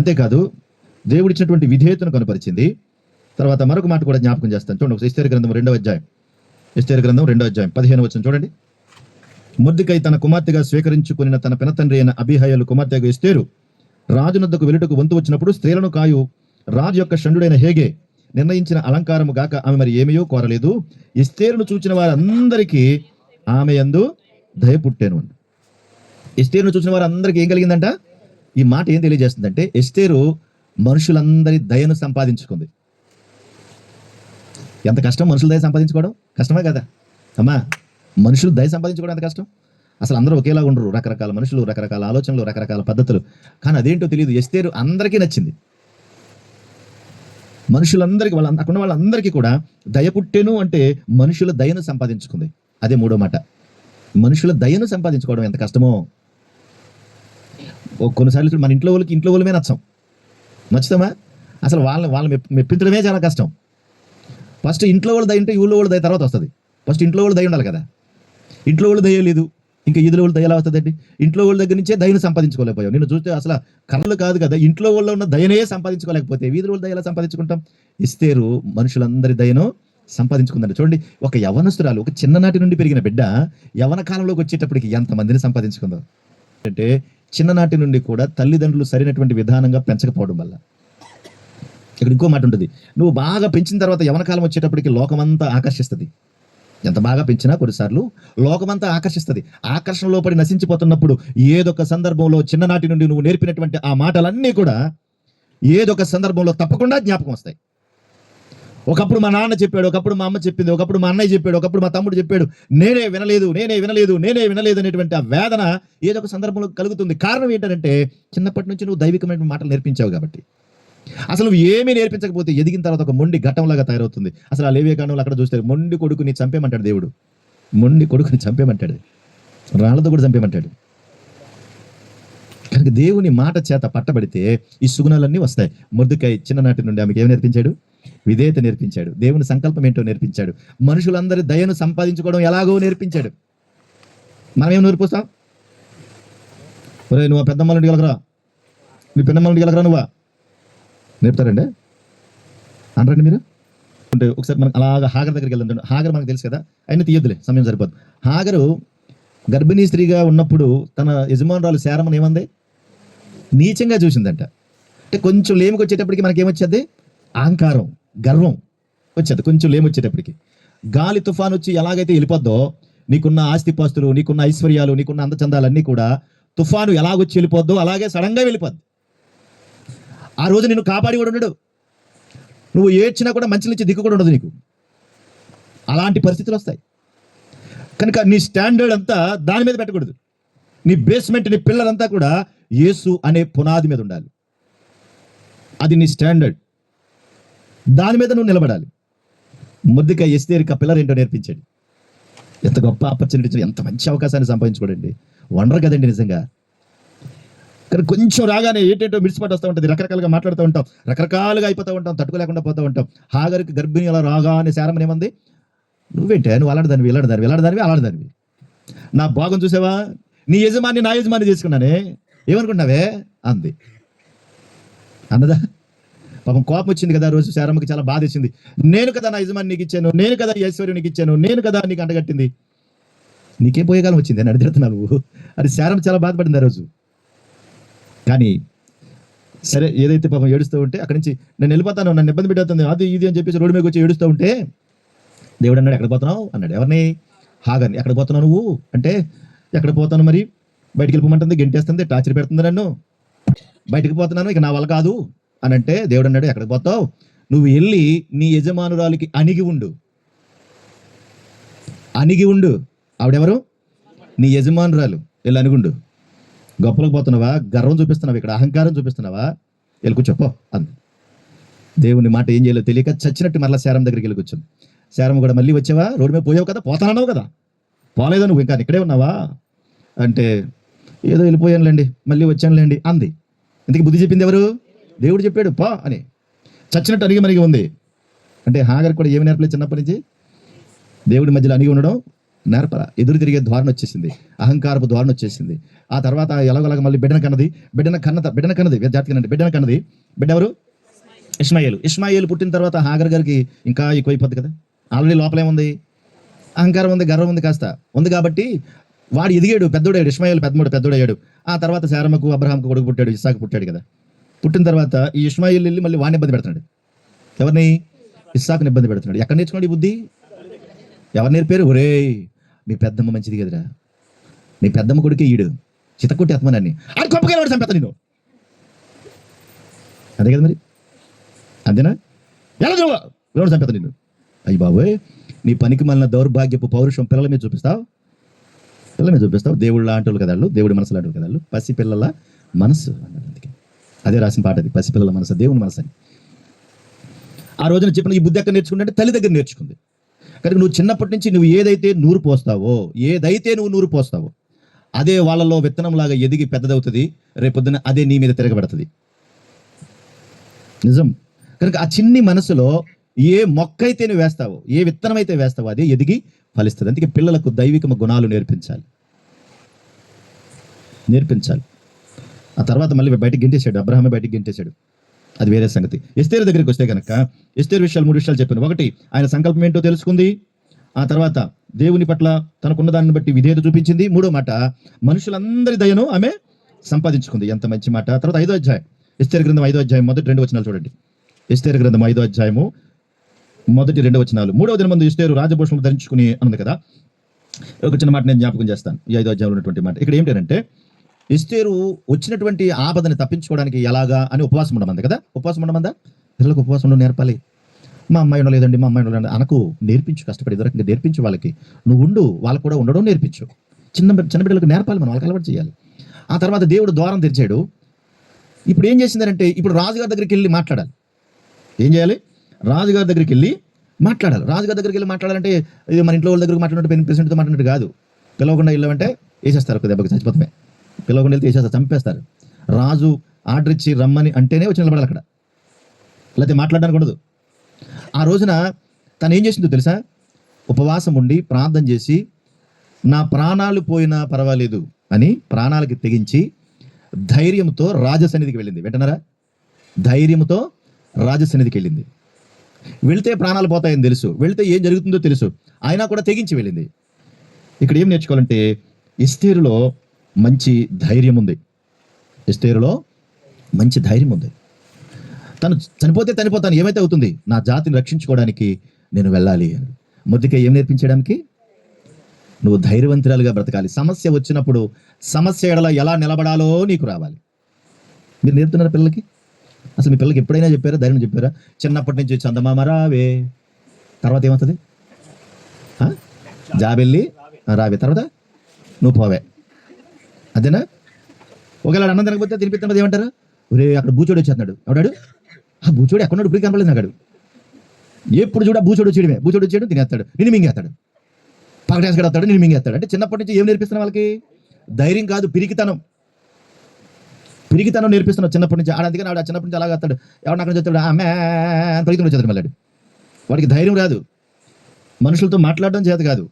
అంతేకాదు దేవుడిచ్చినటువంటి విధేయతను కనపరిచింది. తర్వాత మరొక మాట కూడా జ్ఞాపకం చేస్తాను. చూడండి, ఒకసారి ఎస్తేరు గ్రంథం 2వ అధ్యాయం, ఎస్తేరు గ్రంథం 2వ అధ్యాయం 15వ వచనం చూడండి. మొర్దెకై తన కుమార్తెగా స్వీకరించుకున్న తన పినతండ్రి అయిన అబీహయలు కుమార్తెగా ఎస్తేరు రాజునొద్దకు వెలుటకు వంతు వచ్చినప్పుడు స్త్రీలను కాయు రాజు యొక్క షండుడైన హేగే నిర్ణయించిన అలంకారము గాక ఆమె మరి ఏమయో కోరలేదు. ఎస్తేరును చూచిన వారందరికీ ఆమె యందు దయ పుట్టెను. ఎస్తేరును చూసిన వారందరికీ ఏం కలిగిందంట? ఈ మాట ఏం తెలియజేస్తుందంటే, ఎస్తేరు మనుషులందరి దయను సంపాదించుకుంది. ఎంత కష్టం మనుషుల దయ సంపాదించుకోవడం? కష్టమే కదా అమ్మా? మనుషులు దయ సంపాదించుకోవడం ఎంత కష్టం. అసలు అందరూ ఒకేలా ఉండరు. రకరకాల మనుషులు, రకరకాల ఆలోచనలు, రకరకాల పద్ధతులు. కానీ అదేంటో తెలియదు. ఎస్తేరు అందరికీ నచ్చింది. మనుషులందరికీ, అక్కడ వాళ్ళందరికీ కూడా దయ పుట్టెను అంటే మనుషుల దయను సంపాదించుకుంది. అదే మూడో మాట. మనుషుల దయను సంపాదించుకోవడం ఎంత కష్టమో. కొన్నిసార్లు మన ఇంట్లో వాళ్ళమే నచ్చుతామా? అసలు వాళ్ళని మెప్పించడమే చాలా కష్టం. ఫస్ట్ ఇంట్లో వాళ్ళు దయ ఉంటే ఊళ్ళో వాళ్ళు దయ తర్వాత వస్తుంది. ఫస్ట్ ఇంట్లో వాళ్ళు దయ ఉండాలి కదా. ఇంట్లో వాళ్ళు దయ లేదు, ఇంకా ఎదురు వాళ్ళు దయ ఎలా వస్తుందండి? ఇంట్లో వాళ్ళ దగ్గర నుంచే దయను సంపాదించుకోలేకపోయావు. నేను చూస్తే అసలు కర్రలు కాదు కదా, ఇంట్లో వాళ్ళు ఉన్న దయనే సంపాదించుకోలేకపోతే వీధుల వాళ్ళ దయ ఎలా సంపాదించుకుంటాం? ఎస్తేరు మనుషులందరి దయను సంపాదించుకుందండి. చూడండి, ఒక యవనస్తురాలు, ఒక చిన్ననాటి నుండి పెరిగిన బిడ్డ యవన కాలంలోకి వచ్చేటప్పటికి ఎంతమందిని సంపాదించుకుందాం అంటే, చిన్ననాటి నుండి కూడా తల్లిదండ్రులు సరైనటువంటి విధానంగా పెంచకపోవడం వల్ల. ఇక్కడ ఇంకో మాట ఉంటుంది, నువ్వు బాగా పెంచిన తర్వాత యవనకాలం వచ్చేటప్పటికి లోకమంతా ఆకర్షిస్తుంది. ఎంత బాగా పెంచినా కొన్నిసార్లు లోకమంతా ఆకర్షిస్తుంది. ఆకర్షణలో పడి నశించిపోతున్నప్పుడు ఏదొక సందర్భంలో చిన్ననాటి నుండి నువ్వు నేర్పినటువంటి ఆ మాటలన్నీ కూడా ఏదొక సందర్భంలో తప్పకుండా జ్ఞాపకం వస్తాయి. ఒకప్పుడు మా నాన్న చెప్పాడు, ఒకప్పుడు మా అమ్మ చెప్పింది, ఒకప్పుడు మా అన్నయ్య చెప్పాడు, ఒకప్పుడు మా తమ్ముడు చెప్పాడు, నేనే వినలేదు అనేటువంటి ఆ వేదన ఏదో ఒక సందర్భంలో కలుగుతుంది. కారణం ఏంటంటే చిన్నప్పటి నుంచి నువ్వు దైవికమైన మాటలు నేర్పించావు కాబట్టి. అసలు నువ్వు ఏమీ నేర్పించకపోతే ఎదిగిన తర్వాత ఒక మొండి ఘట్టంలాగా తయారవుతుంది. అసలు ఆ లేవియ కాండంలో అక్కడ చూస్తే మొండి కొడుకుని చంపేమంటాడు దేవుడు. మొండి కొడుకుని చంపేమంటాడు, రాళ్లతో కూడా చంపేమంటాడు. కనుక దేవుని మాట చేత పట్టబడితే ఈ సుగుణాలన్నీ వస్తాయి. మొర్దెకై చిన్ననాటి నుండి ఆమెకి ఏమి నేర్పించాడు? విధేయత నేర్పించాడు. దేవుని సంకల్పం ఏంటో నేర్పించాడు. మనుషులందరి దయను సంపాదించుకోవడం ఎలాగో నేర్పించాడు. మనం ఏం నేర్పిస్తాం? ఒరే, నువ్వు పెద్దమ్మ నుండి గెలకరా, నీ పెద్దమ్మ నుండి గెలకరా, నువ్వా నేర్పుతారండి అనరండి మీరు అంటే. ఒకసారి మనకు అలాగా హాగర్ దగ్గరికి వెళ్దాం. హాగర్ మనకు తెలుసు కదా, అయినా తీయొద్దులే, సమయం సరిపోదు. హాగరు గర్భిణీ స్త్రీగా ఉన్నప్పుడు తన యజమానురాలు శారమని ఏమంది? నీచంగా చూసిందంట. అంటే కొంచెం లేమికి వచ్చేటప్పటికి మనకేమొచ్చేది? అహంకారం, గర్వం వచ్చేది. కొంచెం లేమి వచ్చేటప్పటికి గాలి తుఫాను వచ్చి ఎలాగైతే వెళ్ళిపోద్దో, నీకున్న ఆస్తిపాస్తులు, నీకున్న ఐశ్వర్యాలు, నీకున్న అందచందాలన్నీ కూడా తుఫాను ఎలాగొచ్చి వెళ్ళిపోద్దో అలాగే సడన్గా వెళ్ళిపోద్ది. ఆ రోజు నిన్ను కాపాడి కూడా ఉండడు. నువ్వు ఏడ్చినా కూడా మంచి నుంచి దిక్కు కూడా ఉండదు నీకు. అలాంటి పరిస్థితులు వస్తాయి. కనుక నీ స్టాండర్డ్ అంతా దాని మీద పెట్టకూడదు. నీ బేస్మెంట్, నీ పిల్లలంతా కూడా యేసు అనే పునాది మీద ఉండాలి. అది నీ స్టాండర్డ్. దాని మీద నువ్వు నిలబడాలి. మొర్దెకై ఎస్తేరుకి ఆ పిల్లర్ ఏంటో నేర్పించాడు. ఎంత గొప్ప ఆపర్చునిటీ, ఎంత మంచి అవకాశాన్ని సంపాదించుకోడండి. వండర్ కదండి నిజంగా. కానీ కొంచెం రాగానే ఏంటంటో మిడిసిపాటు వస్తూ ఉంటుంది, రకరకాలుగా మాట్లాడుతూ ఉంటాం, రకరకాలుగా అయిపోతూ ఉంటాం, తట్టుకోలేకుండా పోతూ ఉంటాం. హాగర్కి గర్భిణి అలా రాగానే శారమని ఏమంది? నువ్వేంటే, నువ్వు అలాంటిదానివి, అలాంటిదానివి, నా భాగం చూసావా, నీ యజమాని నా యజమాని చేసుకున్నానే, ఏమనుకున్నావే అంది. అన్నదా? పాపం కోపం వచ్చింది కదా రోజు. శారమ్మకి చాలా బాధ వచ్చింది. నేను కదా నా యజమాని నీకు ఇచ్చాను, నేను కదా ఐశ్వర్యం నీకు ఇచ్చాను, నేను కదా నీకు అంటగట్టింది, నీకేం పోయేకాలం వచ్చింది అని అడిగితున్నావు. అది శారమ్మ చాలా బాధపడింది ఆ రోజు. కానీ సరే, ఏదైతే పాపం ఏడుస్తూ ఉంటే అక్కడి నుంచి నేను వెళ్ళిపోతాను, నన్ను ఇబ్బంది పెట్టేస్తుంది, అది ఇది అని చెప్పేసి రోడ్డు మీదకి వచ్చి ఏడుస్తూ ఉంటే దేవుడు అన్నాడు, ఎక్కడ పోతున్నావు అన్నాడు. ఎవరిని? హాగర్ని. ఎక్కడ పోతున్నావు నువ్వు అంటే, ఎక్కడ పోతాను మరి, బయటికి వెళ్ళిపోమంటుంది, గెంటేస్తుంది, టార్చర్ పెడుతుంది, నన్ను బయటికి పోతున్నాను, ఇక నా వల్ల కాదు, అని అంటే దేవుడు అన్నాడు, ఎక్కడికి పోతావు, నువ్వు వెళ్ళి నీ యజమానురాలికి అణిగి ఉండు. అణిగి ఉండు. ఆవిడెవరు? నీ యజమానురాలు. వెళ్ళి అణిగుండు. గొప్పలకు పోతున్నావా? గర్వం చూపిస్తున్నావా? ఇక్కడ అహంకారం చూపిస్తున్నావా? వెళ్ళి కూర్చోపో అంది. దేవుని మాట ఏం చేయలేదు తెలియక చచ్చినట్టు మరలా శారం దగ్గరికి వెళ్ళి కూర్చుంది. శారం కూడా మళ్ళీ వచ్చావా? రోడ్డు మీద పోయావు కదా, పోతానన్నావు కదా, పోలేదా నువ్వు, ఇంకా ఇక్కడే ఉన్నావా అంటే ఏదో వెళ్ళిపోయానులేండి, మళ్ళీ వచ్చానులేండి అంది. ఇంతకీ బుద్ధి చెప్పింది ఎవరు? దేవుడు చెప్పాడు పో అని. చచ్చినట్టు అణిగి మరిగి ఉంది. అంటే హాగర్ కూడా ఏమి నేర్పలేదు చిన్నప్పటి నుంచి? దేవుడి మధ్యలో అణిగి ఉండడం నేర్పల. ఎదురు తిరిగే ధోరణ వచ్చేసింది, అహంకారపు ధోరణ వచ్చేసింది. ఆ తర్వాత ఎలాగోలాగ మళ్ళీ బిడ్డను కన్నది. బిడ్డను కన్నది జాతికి బిడ్డను కన్నది. బిడ్డ ఎవరు? ఇష్మాయేలు పుట్టిన తర్వాత హాగర్ గారికి ఇంకా ఎక్కువైపోద్ది కదా. ఆల్రెడీ లోపలేముంది? అహంకారం ఉంది, గర్వం ఉంది, కాస్త ఉంది. కాబట్టి వాడు ఎదిగాడు, పెద్దోడాడు. ఇష్మాయేలు పెద్దోడయ్యాడు. ఆ తర్వాత శారమ్మకు అబ్రహాంకు కొడుకు పుట్టాడు, ఇస్సాకు పుట్టాడు కదా. పుట్టిన తర్వాత ఈ ఇష్మాయేలు వెళ్ళి మళ్ళీ వాడిని ఇబ్బంది పెడుతున్నాడు. ఎవరిని? ఇస్సాకుని ఇబ్బంది పెడుతున్నాడు. ఎక్కడ నేర్చుకోండి ఈ బుద్ధి? ఎవరు నేర్పారు? ఒరే మీ పెద్దమ్మ మంచిది కదరా, మీ పెద్దమ్మ కొడుకే ఈడు, చితకొట్టి ఆత్మనాన్ని ఆడు గొప్పగా చంపేతా నేను. అదే కదా మరి, అంతేనా? ఎలా ఎవరు చంపేతా నిన్ను? అయ్యి బాబోయ్, నీ పనికి మళ్ళీ దౌర్భాగ్యపు పౌరుషం పిల్లల మీద చూపిస్తావు. దేవుడు లాంటి వాళ్ళు కదా వాళ్ళు, దేవుడి మనసు లాంటి కదా వాళ్ళు. పసిపిల్లల మనసు అన్నాడు. అందుకే అదే రాసిన పాట అది, పసిపిల్లల మనసు, దేవుని మనసు అని. ఆ రోజున చెప్పిన ఈ బుద్ధి ఎక్కడ నేర్చుకుంటే తల్లి దగ్గర నేర్చుకుంది. కనుక నువ్వు చిన్నప్పటి నుంచి నువ్వు ఏదైతే నూరు పోస్తావో అదే వాళ్ళలో విత్తనంలాగా ఎదిగి పెద్దదవుతుంది. రేపొద్దున అదే నీ మీద తిరగబడుతుంది. నిజం. కనుక ఆ చిన్ని మనసులో ఏ మొక్క అయితే నువ్వు వేస్తావో, ఏ విత్తనం అయితే వేస్తావో అదే ఎదిగి ఫలిస్తుంది. అందుకే పిల్లలకు దైవిక గుణాలు నేర్పించాలి. ఆ తర్వాత మళ్ళీ బయటకు గింటేశాడు, అబ్రహామే బయటకు గింటేశాడు. అది వేరే సంగతి. ఎస్తేరు దగ్గరికి వస్తే కనుక ఎస్తేరు విషయాలు 3 విషయాలు చెప్పాను. ఒకటి, ఆయన సంకల్పం ఏంటో తెలుసుకుంది. ఆ తర్వాత దేవుని పట్ల తనకున్న దాన్ని బట్టి విధేయత చూపించింది. 3వ మాట, మనుషులందరి దయను ఆమె సంపాదించుకుంది. ఎంత మంచి మాట. తర్వాత 5వ అధ్యాయం, ఎస్తేరు గ్రంథం 5వ అధ్యాయం మొదటి 2 వచనాలు చూడండి. ఎస్తేరు గ్రంథం 5వ అధ్యాయము మొదటి 2 వచనాలు. 3వ దినం ముందు ఎస్తేరు రాజభూషణం ధరించుకుని అన్నది కదా. ఒక చిన్న మాట నేను జ్ఞాపకం చేస్తాను. ఈ 5వ అధ్యాయంలో ఉన్నటువంటి మాట ఇక్కడ ఏంటంటే, ఎస్తేరు వచ్చినటువంటి ఆపదని తప్పించుకోవడానికి ఎలాగా అని ఉపవాసం ఉండమంది కదా. ఉపవాసం ఉండమందా? పిల్లలకు ఉపవాసం ఉండడం నేర్పాలి. మా అమ్మాయి ఉండలేదండి, మా అమ్మాయి ఉండలేదు అనకు, నేర్పించు. కష్టపడి ఇదివరకు నేర్పించు వాళ్ళకి. నువ్వు ఉండు, వాళ్ళకు కూడా ఉండడం నేర్పించు. చిన్న బిడ్డలకు నేర్పాలి, మనం వాళ్ళకి అలవాటు చేయాలి. ఆ తర్వాత దేవుడు ద్వారం తెరిచాడు. ఇప్పుడు ఏం చేసిందంటే, ఇప్పుడు రాజుగారి దగ్గరికి వెళ్ళి మాట్లాడాలి. ఏం చేయాలి? రాజుగారి దగ్గరికి వెళ్ళి మాట్లాడాలి. రాజుగారి దగ్గరికి వెళ్ళి మాట్లాడాలంటే ఇది మన ఇంట్లో వాళ్ళ దగ్గరికి మాట్లాడినట్టు, ప్రెసిడెంట్తో మాట్లాడినట్టు కాదు. పిలవకుండా వెళ్ళామంటే వేసేస్తారు, ఒక దెబ్బకి చచ్చిపోతామే. పిలవకుండా వెళ్తే వేసేస్తారు, చంపేస్తారు. రాజు ఆర్డర్ ఇచ్చి రమ్మని అంటేనే వచ్చి నిలబడాలి అక్కడ, లేకపోతే మాట్లాడడానికి ఉండదు. ఆ రోజున తను ఏం చేసిందో తెలుసా? ఉపవాసం ఉండి ప్రార్థన చేసి, నా ప్రాణాలు పోయినా పర్వాలేదు అని ప్రాణాలకి తెగించి ధైర్యంతో రాజసన్నిధికి వెళ్ళింది. వింటున్నారా? ధైర్యంతో రాజసన్నిధికి వెళ్ళింది. వెళ్తే ప్రాణాలు పోతాయని తెలుసు, వెళ్తే ఏం జరుగుతుందో తెలుసు, అయినా కూడా తెగించి వెళ్ళింది. ఇక్కడ ఏం నేర్చుకోవాలంటే, ఎస్తేరులో మంచి ధైర్యం ఉంది. తను చనిపోతే చనిపోతాను, ఏమైతే అవుతుంది, నా జాతిని రక్షించుకోవడానికి నేను వెళ్ళాలి అని. మొదటిగా ఏం నేర్పించడానికి? నువ్వు ధైర్యవంతురాలుగా బ్రతకాలి. సమస్య వచ్చినప్పుడు సమస్య ఎడల ఎలా నిలబడాలో నీకు రావాలి. మీరు నేర్పుతున్నారు పిల్లలకి? అసలు మీ పిల్లలకి ఎప్పుడైనా చెప్పారా? ధైర్యం చెప్పారా? చిన్నప్పటి నుంచి చందమామ రావే, తర్వాత ఏమవుతుంది? జాబెళ్ళి రావే, తర్వాత నువ్వు పోవే, అదేనా? ఒకవేళ అన్నం తినకపోతే తినిపిస్తున్నది ఏమంటారు? ఒరే అక్కడ బూచోడు వచ్చేస్తున్నాడు. ఎవడాడు? ఆ బూచోడు ఎక్కడున్నాడు? ఇప్పుడు కనపడలేదు నాడు. ఎప్పుడు చూడ బూచోడు వచ్చాడు తినేస్తాడు, నిన్ను మింగేస్తాడు. పగటాస్ గడ వస్తాడు, నిన్ను మింగేస్తాడు. అంటే చిన్నప్పటి నుంచి ఏం నేర్పిస్తున్నా వాళ్ళకి? ధైర్యం కాదు, పిరికితనం నేర్పిస్తున్నావు చిన్నప్పటి నుంచి. అందుకని ఆడ చిన్నప్పటి నుంచి అలాగే వస్తాడు. ఎవరు అక్కడ చెప్తాడు, ఆమె పరిగెత్తుని వచ్చేస్తాడు మళ్ళీ. వాడికి ధైర్యం రాదు, మనుషులతో మాట్లాడడం చేత కాదు,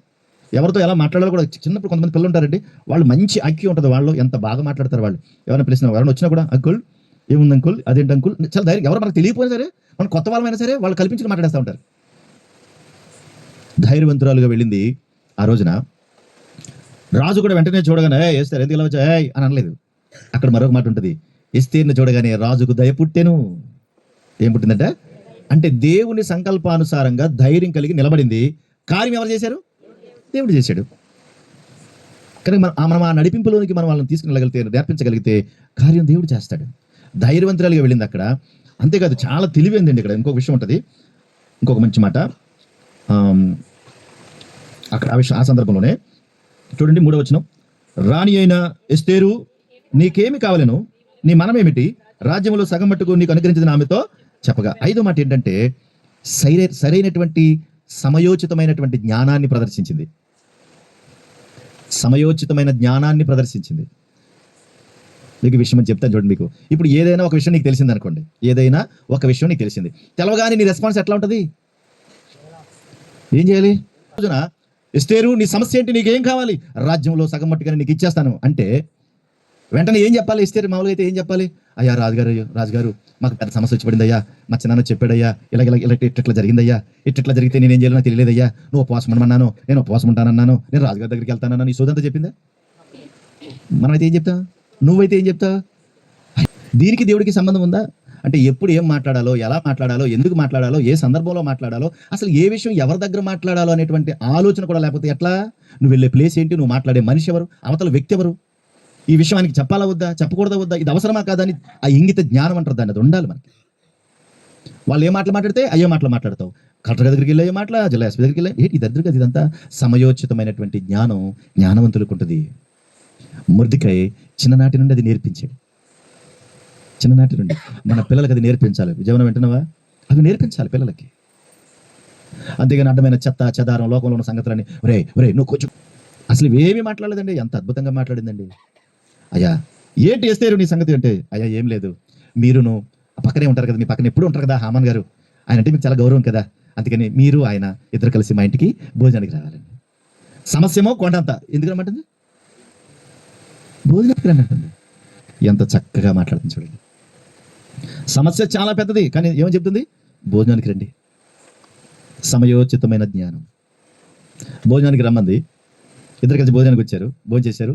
ఎవరితో ఎలా మాట్లాడాలో కూడా. చిన్నప్పుడు కొంతమంది పిల్లలు ఉంటారండి, వాళ్ళు మంచి ఐక్యూ ఉంటుంది, వాళ్ళు ఎంత బాగా మాట్లాడతారు. వాళ్ళు ఎవరైనా పిలిచిన ఎవరైనా వచ్చినా కూడా అంకుల్ ఏముంది అంకుల్, అదేంటి అంకుల్, చాలా ధైర్యం. ఎవరు మనకు తెలియకపోయినా సరే, మనం కొత్త వాళ్ళమైనా సరే వాళ్ళు కల్పించి మాట్లాడేస్తూ ఉంటారు. ధైర్యవంతురాలుగా వెళ్ళింది. ఆ రోజున రాజు కూడా వెంటనే చూడగానే వేస్తారు, ఎందుకు ఇలా వచ్చా అని అనలేదు. అక్కడ మరొక మాట ఉంటుంది, ఎస్తేరుని చూడగానే రాజుకు దయ పుట్టెను. ఏం పుట్టిందంట అంటే, దేవుని సంకల్పానుసారంగా ధైర్యం కలిగి నిలబడింది. కార్యం ఎవరు చేశారు? దేవుడు చేశాడు. కనుక మనం ఆ నడిపింపులోనికి మనం వాళ్ళని తీసుకుని నేర్పించగలిగితే కార్యం దేవుడు చేస్తాడు. ధైర్యవంతురాలుగా వెళ్ళింది. అక్కడ అంతేకాదు చాలా తెలివైందండి. ఇక్కడ ఇంకొక విషయం ఉంటుంది, ఇంకొక మంచి మాట. అక్కడ ఆ సందర్భంలోనే చూడండి 3వ వచనం, రాణి అయిన ఎస్తేరు నీకేమి కావాలను, నీ మనమేమిటి, రాజ్యంలో సగం మట్టుకు నీకు అనుగ్రహించిన ఆమెతో చెప్పగా. 5వ మాట ఏంటంటే సరైనటువంటి సమయోచితమైనటువంటి జ్ఞానాన్ని ప్రదర్శించింది. సమయోచితమైన జ్ఞానాన్ని ప్రదర్శించింది. మీకు విషయం అని చెప్తాను చూడండి. మీకు ఇప్పుడు ఏదైనా ఒక విషయం నీకు తెలిసింది అనుకోండి, ఏదైనా ఒక విషయం నీకు తెలిసింది, తెలవగానే నీ రెస్పాన్స్ ఎట్లా ఉంటుంది? ఏం చేయాలి? రోజున ఎస్తేరు నీ సమస్య ఏంటి, నీకేం కావాలి, రాజ్యంలో సగం మట్టుగానే నీకు ఇచ్చేస్తాను అంటే వెంటనే ఏం చెప్పాలి? ఎస్తేరు మామూలుగా అయితే ఏం చెప్పాలి? అయ్యా రాజుగారు మాకు పెద్ద సమస్య వచ్చి పడిందయ్యా, మా చిన్న చెప్పాడయ్యా, ఇలా ఇట్లా జరిగిందయ్యా, ఇట్లా జరిగితే నేనేం చేయాలో నాకు తెలియలేదయ్యా, నువ్వు ఉపవాసం ఉండమన్నాను, నేను ఉపవాసం ఉంటానన్నాను, నేను రాజుగారి దగ్గరికి వెళ్తానన్నాను, ఈ సోదంతా చెప్పిందా? మనమైతే ఏం చెప్తావు? నువ్వైతే ఏం చెప్తావు? దీనికి దేవుడికి సంబంధం ఉందా? అంటే ఎప్పుడు ఏం మాట్లాడాలో, ఎలా మాట్లాడాలో, ఎందుకు మాట్లాడాలో, ఏ సందర్భంలో మాట్లాడాలో, అసలు ఏ విషయం ఎవరి దగ్గర మాట్లాడాలో అనేటువంటి ఆలోచన కూడా లేకపోతే ఎట్లా? నువ్వు వెళ్ళే ప్లేస్ ఏంటి, నువ్వు మాట్లాడే మనిషి ఎవరు, అవతల వ్యక్తి ఎవరు, ఈ విషయం ఆయనకి చెప్పాలా వద్దా, చెప్పకూడదా వద్దా, ఇది అవసరమా కాదా అని ఆ ఇంగిత జ్ఞానం అంటారు దాన్ని, అది ఉండాలి మనకి. వాళ్ళు ఏ మాటలు మాట్లాడితే అయ్యే మాటలు మాట్లాడతావు, కలెక్టర్ దగ్గరికి వెళ్ళే మాటల, జిల్లా ఎస్పీ దగ్గరికి వెళ్ళే ఏంటి దగ్గరికి, అది ఇదంతా సమయోచితమైనటువంటి జ్ఞానవంతులకు ఉంటుంది. మొర్దెకై చిన్ననాటి నుండి అది నేర్పించాడు. చిన్ననాటి నుండి మన పిల్లలకి అది నేర్పించాలి. విజయవనం వింటున్నావా? అవి నేర్పించాలి పిల్లలకి. అంతేగాని అడ్డమైన చెత్త చెదారం లోకంలో ఉన్న సంగతులని ఒరే నువ్వు కొంచెం అసలు ఏమీ మాట్లాడలేదండి, ఎంత అద్భుతంగా మాట్లాడిందండి. అయ్యా ఏంటి ఎస్తేరు నీ సంగతి అంటే, అయ్యా ఏం లేదు, మీరును పక్కనే ఉంటారు కదా, మీ పక్కన ఎప్పుడు ఉంటారు కదా హామాన్ గారు, ఆయన అంటే మీకు చాలా గౌరవం కదా, అందుకని మీరు ఆయన ఇద్దరు కలిసి మా ఇంటికి భోజనానికి రావాలండి. సమస్యమో కొండంత, ఎందుకు రమ్మంటుంది? భోజనానికి రమ్మంటుంది. ఎంత చక్కగా మాట్లాడుతుంది చూడండి. సమస్య చాలా పెద్దది, కానీ ఏమని చెప్తుంది? భోజనానికి రండి. సమయోచితమైన జ్ఞానం. భోజనానికి రమ్మంది, ఇద్దరు కలిసి భోజనానికి వచ్చారు, భోజనం చేశారు.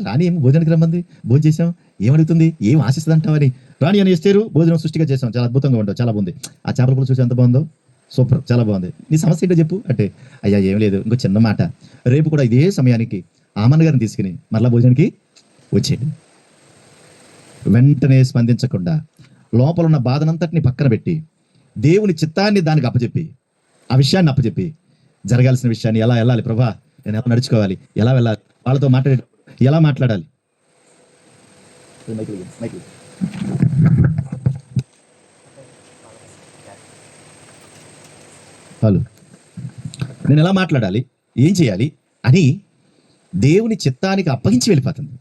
రాణి ఏమి భోజనానికి రమ్మంది, భోజనం చేసాం, ఏమడుగుతుంది, ఏం ఆశిస్తుంది అంటావని. రాణి అని ఇస్తారు, భోజనం సృష్టిగా చేసాం, చాలా అద్భుతంగా ఉండవు, చాలా బాగుంది, ఆ చేపల పులుసు చూసి ఎంత బాగుందో, సూపర్, చాలా బాగుంది, నీ సమస్య ఏంటో చెప్పు అంటే, అయ్యా ఏం లేదు, ఇంకో చిన్న మాట, రేపు కూడా ఇదే సమయానికి ఆమన్ గారిని తీసుకుని మరలా భోజనానికి వచ్చేయండి. వెంటనే స్పందించకుండా లోపల ఉన్న బాధనంతటిని పక్కన పెట్టి దేవుని చిత్తాన్ని దానికి అప్పచెప్పి, ఆ విషయాన్ని అప్పచెప్పి, జరగాల్సిన విషయాన్ని ఎలా వెళ్ళాలి ప్రభా, నేను ఎలా నడుచుకోవాలి, ఎలా వెళ్ళాలి, వాళ్ళతో మాట్లాడే ఎలా మాట్లాడాలి, వాళ్ళు నేను ఎలా మాట్లాడాలి, ఏం చేయాలి అని దేవుని చిత్తానికి అప్పగించి వెళ్ళిపోతుంది.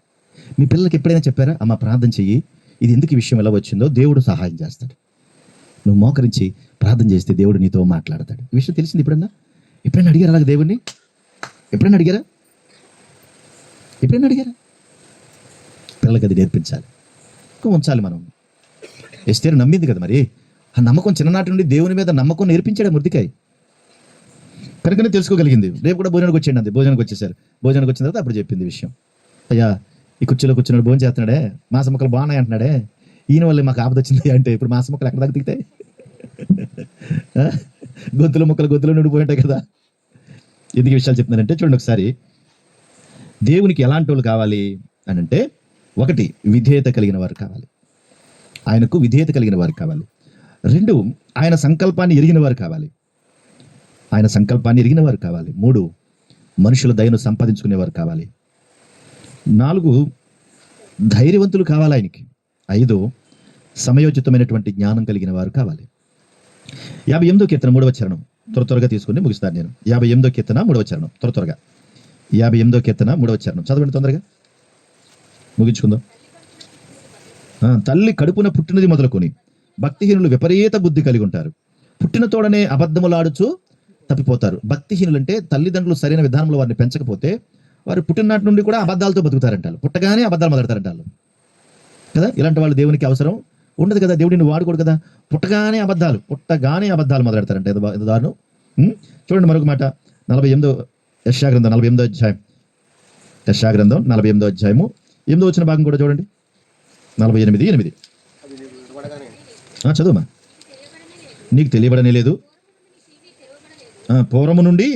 మీ పిల్లలకి ఎప్పుడైనా చెప్పారా, అమ్మ ప్రార్థన చెయ్యి, ఇది ఎందుకు ఈ విషయం ఎలా వచ్చిందో దేవుడు సహాయం చేస్తాడు, నువ్వు మోకరించి ప్రార్థన చేస్తే దేవుడు నీతో మాట్లాడతాడు. ఈ విషయం తెలిసింది ఎప్పుడైనా అడిగారా అలాగే దేవుడిని? ఎప్పుడైనా అడిగారా? పిల్లలకి అది నేర్పించాలి, ఉంచాలి. మనం ఎస్తేరు నమ్మింది కదా, మరి ఆ నమ్మకం చిన్ననాటి నుండి దేవుని మీద నమ్మకం నేర్పించాడు మొర్దెకై, కనుకనే తెలుసుకోగలిగింది. రేపు కూడా భోజనానికి వచ్చేయండి అంది. భోజనానికి వచ్చేసారు. భోజనానికి వచ్చిన తర్వాత అప్పుడు చెప్పింది విషయం. అయ్యా ఈ కుర్చీలో కూర్చున్నాడు, భోజనం చేస్తున్నాడే, మాంస ముక్కలు బాగున్నాయి అంటున్నాడే, ఈయన వల్ల మాకు ఆపద వచ్చింది అంటే, ఇప్పుడు మాంస ముక్కలు ఎక్కడ దాకా దిగుతాయి? గొంతులో నుండిపోయింటాయి కదా. ఎందుకు విషయాలు చెప్తున్నానంటే చూడండి ఒకసారి, దేవునికి ఎలాంటి వాళ్ళు కావాలి అని అంటే, ఒకటి విధేయత కలిగిన వారు కావాలి, ఆయనకు విధేయత కలిగిన వారు కావాలి. 2 ఆయన సంకల్పాన్ని ఎరిగిన వారు కావాలి, 3 మనుషుల దయను సంపాదించుకునేవారు కావాలి. 4 ధైర్యవంతులు కావాలి ఆయనకి. 5 సమయోచితమైనటువంటి జ్ఞానం కలిగిన వారు కావాలి. 58వ కీర్తన 3వ చరణం త్వరగా తీసుకుని ముగిస్తాను నేను. 58వ కీర్తన 3వ చరణం త్వరగా 58వ కీర్తన 3వ చరణం చదవండి తొందరగా, ముగించుకుందాం. తల్లి కడుపున పుట్టినది మొదలుకొని భక్తిహీనులు విపరీత బుద్ధి కలిగి ఉంటారు, పుట్టిన తోడనే అబద్ధములాడుచు తప్పిపోతారు. భక్తిహీనులు అంటే తల్లిదండ్రులు సరైన విధానంలో వారిని పెంచకపోతే వారు పుట్టిననాటి నుండి కూడా అబద్ధాలతో బతుకుతారంటారు, పుట్టగానే అబద్ధాలు మొదలెడతారంటారు కదా. ఇలాంటి వాళ్ళు దేవునికి అవసరం ఉండదు కదా, దేవుడిని వాడుకోడు కదా. పుట్టగానే అబద్ధాలు మొదలెడతారంట, ఏదో దారుణం. చూడండి మరొక మాట, 48వ యెషయా గ్రంథం 48వ అధ్యాయం, 48వ అధ్యాయము 8వ వచన భాగం కూడా చూడండి. 48:8 చదువుమా. నీకు తెలియబడనే లేదు, పూర్వము నుండి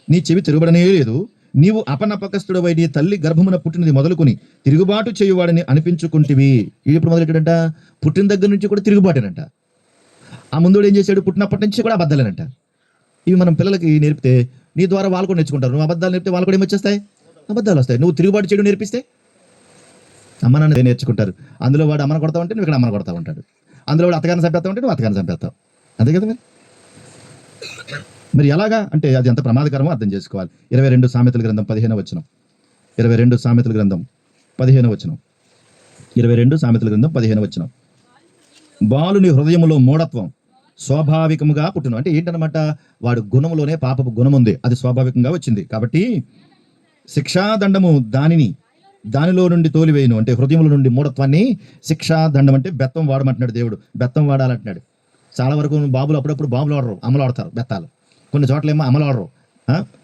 నీ చెవి తిరగబడనే లేదు, నీవు అపనపకస్తుడవై నీ తల్లి గర్భమున పుట్టినది మొదలుకొని తిరుగుబాటు చేయువాడని అనిపించుకుంటివి. ఇప్పుడు మొదలెట్టాడంట, పుట్టిన దగ్గర నుంచి కూడా తిరుగుబాటేనంట. ఆ ముందోడు ఏం చేశాడు? పుట్టినప్పటి నుంచి కూడా అబద్ధాలేనంట. ఇవి మనం పిల్లలకి నేర్పితే నీ ద్వారా వాళ్ళు కూడా నేర్చుకుంటారు. నువ్వు అబద్ధాలు నేర్పితే వాళ్ళు కూడా ఏమొచ్చేస్తాయి? అబద్ధాలు వస్తాయి. నువ్వు తిరుగుబాటు చేయడం నేర్పిస్తే అమ్మ నాన్న నేర్చుకుంటారు. అందులో వాడు అమ్మను కొడతా ఉంటే నువ్వు ఇక్కడ అమ్మను కొడతా ఉంటాడు. అందులో వాడు అత్తగారిని చంపేస్తా ఉంటే నువ్వు అత్తగారిని చంపేస్తావు. అంతే కదా మరి ఎలాగా అంటే అది ఎంత ప్రమాదకరమో అర్థం చేసుకోవాలి. 22 సామెతల గ్రంథం 15వ వచనం. 22 సామెతల గ్రంథం 15వ వచనం. 22 సామెతల గ్రంథం 15వ వచనం. బాలుని హృదయములో మూఢత్వం స్వాభావికముగా పుట్టును. అంటే ఏంటనమాట? వాడు గుణములోనే పాపపు గుణం ఉంది, అది స్వాభావికంగా వచ్చింది. కాబట్టి శిక్షాదండము దానిలో నుండి తోలివేయును. అంటే హృదయముల నుండి మూఢత్వాన్ని శిక్షాదండం అంటే బెత్తం వాడమంటున్నాడు దేవుడు. బెత్తం వాడాలంటున్నాడు. చాలా వరకు బాబులు అప్పుడప్పుడు బాబులు ఆడరు, అమలు ఆడతారు బెత్తాలు. కొన్ని చోట్ల ఏమో అమలు ఆడరు,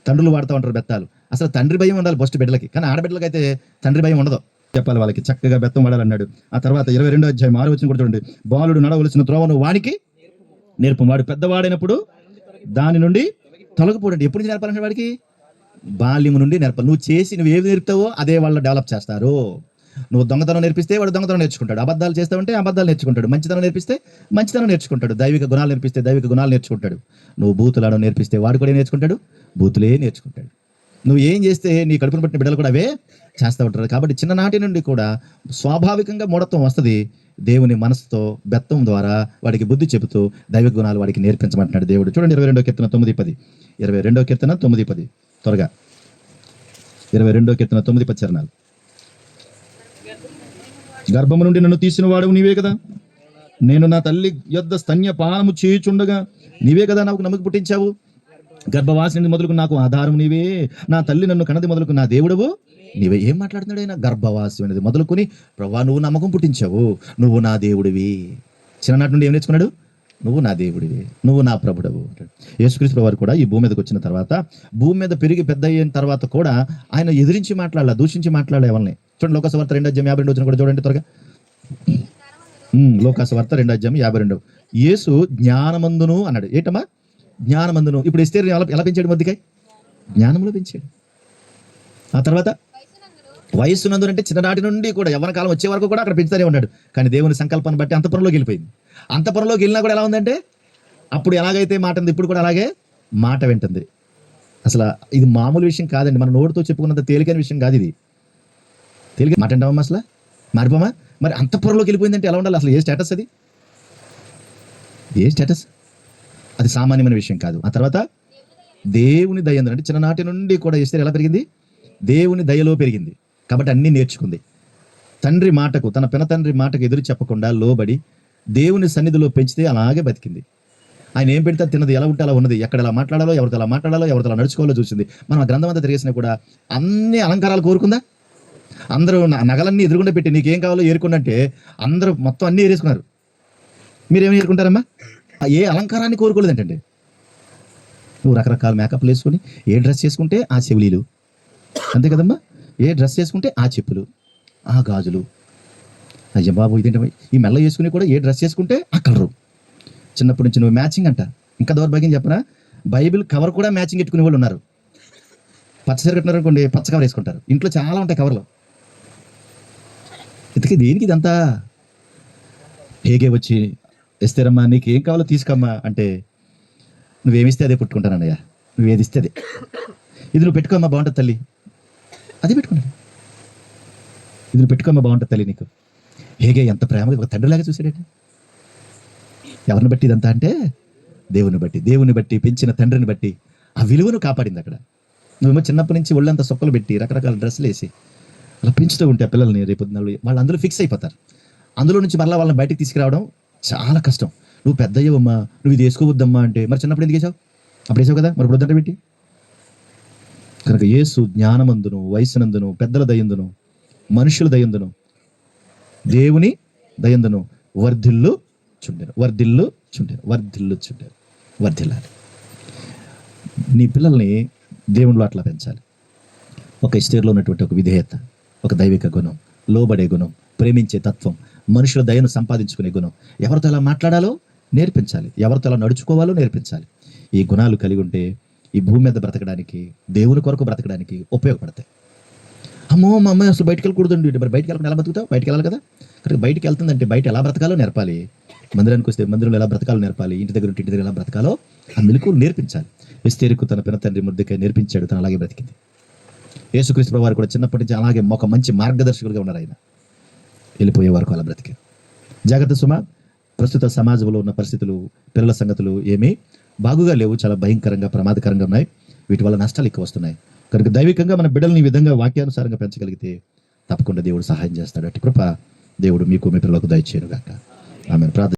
తండ్రులు వాడుతూ ఉంటారు బెత్తాలు. అసలు తండ్రి భయం ఉండాలి ఫస్ట్ బిడ్డలకి, కానీ ఆడబిడ్డలకి అయితే తండ్రి భయం ఉండదు. చెప్పాలి వాళ్ళకి చక్కగా బెత్తం వాడాలన్నాడు. ఆ తర్వాత 22వ అధ్యాయం 6వ వచనం కూడా చూడండి. బాలుడు నడవలసిన త్రోవను వానికి నేర్పు, వాడు పెద్దవాడైనప్పుడు దాని నుండి తొలగిపోడండి. ఎప్పుడు నుంచి నేర్పాలంటే వాడికి? బాల్యం నుండి నేర్పాలి. నువ్వు ఏవి నేర్పుతావో అదే వాళ్ళు డెవలప్ చేస్తారు. నువ్వు దొంగతనం నేర్పిస్తే వాడు దొంగతనం నేర్చుకుంటాడు. అబద్ధాలు చేస్తావంటే అబద్ధాలు నేర్చుకుంటాడు. మంచితనం నేర్పిస్తే మంచితనం నేర్చుకుంటాడు. దైవిక గుణాలు నేర్పిస్తే దైవిక గుణాలు నేర్చుకుంటాడు. నువ్వు బూతులను నేర్పిస్తే వాడు కూడా నేర్చుకుంటాడు, బూతులే నేర్చుకుంటాడు. నువ్వు ఏం చేస్తే నీ కడుపును పట్టిన బిడ్డలు కూడా అవే చేస్తూ ఉంటారు. కాబట్టి చిన్ననాటి నుండి కూడా స్వాభావికంగా మూఢత్వం వస్తుంది. దేవుని మనసుతో బెత్తం ద్వారా వాడికి బుద్ధి చెబుతూ దైవిక గుణాలు వాడికి నేర్పించమంటున్నాడు దేవుడు. చూడండి 22వ కీర్తన 9:10. 22వ కీర్తన 9:10 త్వరగా. 22వ కీర్తన 9:10 చరణాలు. గర్భము నుండి నన్ను తీసిన వాడు నీవే కదా, నేను నా తల్లి యొద్ద స్తన్యపానము చేయుచుండగా నీవే కదా నాకు నమ్మకం పుట్టించావు. గర్భవాసి నుండి మొదలుకు నాకు ఆధారం నీవే, నా తల్లి నన్ను కన్నది మొదలుకు నా దేవుడవు నీవే. ఏం మాట్లాడుతున్నాడు ఆయన? గర్భవాసి అనేది మొదలుకొని ప్రభా నువ్వు నమ్మకం పుట్టించావు, నువ్వు నా దేవుడివి. చిన్ననాటి నుండి ఏం నేర్చుకున్నాడు? నువ్వు నా దేవుడివి, నువ్వు నా ప్రభుడవు. యేసుక్రీస్తు వారు కూడా ఈ భూమి మీదకి వచ్చిన తర్వాత, భూమి మీద పెరిగి పెద్ద అయిన తర్వాత కూడా ఆయన ఎదిరించి మాట్లాడాల, దూషించి మాట్లాడాలి ఎవరిని. చూడండి లోకాసువార్త 2:52 వచ్చిన కూడా చూడండి త్వరగా. లోకాసువార్త 2:52. యేసు జ్ఞానమందును అన్నాడు. ఏంటమ్మా? జ్ఞానమందును. ఇప్పుడు ఎస్తేరు ఎలా పెంచాడు? మొద్దికాయ జ్ఞానంలో పెంచాడు. ఆ తర్వాత వయస్సునందు అంటే చిన్ననాటి నుండి కూడా యవ్వన కాలం వచ్చే వరకు కూడా అక్కడ పెంచుతూనే ఉన్నాడు. కానీ దేవుని సంకల్పాన్ని బట్టి అంతఃపురంలోకి వెళ్ళిపోయింది. అంతఃపురంలోకి వెళ్ళినా కూడా ఎలా ఉందంటే అప్పుడు ఎలాగైతే మాట ఉంది, ఇప్పుడు కూడా అలాగే మాట వింటుంది. అసలు ఇది మామూలు విషయం కాదండి. మన నోటితో చెప్పుకున్నంత తేలికైన విషయం కాదు ఇది. తేలిక మాట అంటామా? అసలు మారిపోమా? మరి అంతఃపురంలోకి వెళ్ళిపోయిందంటే ఎలా ఉండాలి? అసలు ఏ స్టేటస్ అది? ఏ స్టేటస్? అది సామాన్యమైన విషయం కాదు. ఆ తర్వాత దేవుని దయ అంటే చిన్ననాటి నుండి కూడా ఎస్తేరు ఎలా పెరిగింది? దేవుని దయలో పెరిగింది. కాబట్టి అన్నీ నేర్చుకుంది. తండ్రి మాటకు, తన పినతండ్రి మాటకు ఎదురు చెప్పకుండా లోబడి దేవుని సన్నిధిలో పెంచితే అలాగే బతికింది. ఆయన ఏం పెడితే తిన్నది, ఎలా ఉంటే అలా ఉన్నది. ఎక్కడ ఎలా మాట్లాడాలో, ఎవరితో ఎలా మాట్లాడాలో, ఎవరితో ఎలా నడుచుకోవాలో చూసింది. మనం ఆ గ్రంథం అంతా తిరిగేసినా కూడా అన్ని అలంకారాలు కోరుకుందా? అందరూ నగలన్నీ ఎదురుగుండా పెట్టి నీకేం కావాలో ఏరుకుంటే అందరూ మొత్తం అన్నీ ఏరేసుకున్నారు. మీరేమి ఏరుకుంటారమ్మా? ఏ అలంకారాన్ని కోరుకోలేదు ఏంటండి? నువ్వు రకరకాల మేకప్లు వేసుకొని ఏ డ్రెస్ చేసుకుంటే ఆ చెవులీలు, అంతే కదమ్మా. ఏ డ్రెస్ చేసుకుంటే ఆ చెప్పులు, ఆ గాజులు. అయ్య బాబు ఇదేంటి? ఈ మెల్ల వేసుకుని కూడా ఏ డ్రెస్ చేసుకుంటే ఆ కలరు. చిన్నప్పటి నుంచి నువ్వు మ్యాచింగ్ అంట. ఇంకా దౌర్భాగ్యం చెప్పనా, బైబిల్ కవర్ కూడా మ్యాచింగ్ పెట్టుకునే వాళ్ళు ఉన్నారు. పచ్చ చీర కట్టినారు అనుకోండి, పచ్చ కవర్ వేసుకుంటారు. ఇంట్లో చాలా ఉంటాయి కవర్లు. ఇంతకీ దేనికి ఇదంతా? హేగే వచ్చి ఇస్తేరమ్మా నీకు ఏం కావాలో తీసుకోమ్మా అంటే నువ్వేమిస్తే అదే పుట్టుకుంటానన్నయ్య, నువ్వేది ఇస్తే అదే. ఇది నువ్వు పెట్టుకోమ్మా బాగుంటుంది తల్లి, అదే పెట్టుకున్నాను. ఇది నువ్వు పెట్టుకోమ్మా బాగుంటుంది తల్లి నీకు. హేగే ఎంత ప్రేమగా ఒక తండ్రిలాగా చూసాడట. ఎవరిని బట్టి ఇదంతా అంటే దేవుని బట్టి పెంచిన తండ్రిని బట్టి ఆ విలువను కాపాడింది అక్కడ. నువ్వేమో చిన్నప్పటి నుంచి ఒళ్ళంతా సొక్కలు పెట్టి రకరకాల డ్రెస్సులు వేసి అలా పెంచుతూ ఉంటే ఆ పిల్లల్ని రేపు వాళ్ళు అందులో ఫిక్స్ అయిపోతారు. అందులో నుంచి మరలా వాళ్ళని బయటికి తీసుకురావడం చాలా కష్టం. నువ్వు పెద్ద అయ్యవమ్మా, నువ్వు ఇది వేసుకోవద్దమ్మా అంటే మరి చిన్నప్పుడు ఎందుకు వేసావు? అప్పుడు వేసావు కదా, మరి ఇప్పుడు వద్దంటే పెట్టి. కనుక యేసు జ్ఞానమందును, వయసునందును, పెద్దల దయందును, మనుషుల దయందును, దేవుని దయందును వర్ధిల్లాలి. నీ పిల్లల్ని దేవునిలో అట్లా పెంచాలి. ఒక ఎస్తేరులో ఉన్నటువంటి ఒక విధేయత, ఒక దైవిక గుణం, లోబడే గుణం, ప్రేమించే తత్వం, మనుషుల దయను సంపాదించుకునే గుణం, ఎవరితో ఎలా మాట్లాడాలో నేర్పించాలి, ఎవరితో ఎలా నడుచుకోవాలో నేర్పించాలి. ఈ గుణాలు కలిగి ఉంటే ఈ భూమి మీద బ్రతకడానికి, దేవుని కొరకు బ్రతకడానికి ఉపయోగపడతాయి. అమ్మో మా అమ్మాయి అసలు బయటకు వెళ్ళకూడదండి, మరి బయటకు వెళ్ళకుండా ఎలా బతుకుతావు? బయటకు వెళ్ళాలి కదా. కనుక బయటకు వెళ్తుందంటే బయట ఎలా బ్రతకాలో నేర్పాలి, మందిరానికి వస్తే మందిరంలో ఎలా బ్రతకాలో నేర్పాలి, ఇంటి దగ్గర ఉంటే ఇంటి దగ్గర ఎలా బ్రతకాలో ఆ మెలకువలు నేర్పించాలి. ఎస్తేరుకు తన పినతండ్రి ముద్దకై నేర్పించాడు, తను అలాగే బ్రతికింది. యేసుక్రీస్తు వారు కూడా చిన్నప్పటి నుంచి అలాగే ఒక మంచి మార్గదర్శకులుగా ఉన్నారు. ఆయన వెళ్ళిపోయే వరకు అలా బ్రతికారు. జాగ్రత్త సుమ, ప్రస్తుత సమాజంలో ఉన్న పరిస్థితులు, పిల్లల సంగతులు ఏమీ బాగుగా లేవు, చాలా భయంకరంగా ప్రమాదకరంగా ఉన్నాయి. వీటి వల్ల నష్టాలు ఎక్కువ వస్తున్నాయి. కనుక దైవికంగా మన బిడ్డల్ని ఈ విధంగా వాక్యానుసారంగా పెంచగలిగితే తప్పకుండా దేవుడు సహాయం చేస్తాడు. అట్టి కృప దేవుడు మీకు మీ పిల్లలకు దయచేయను గాక. ఆమెను ప్రార్థన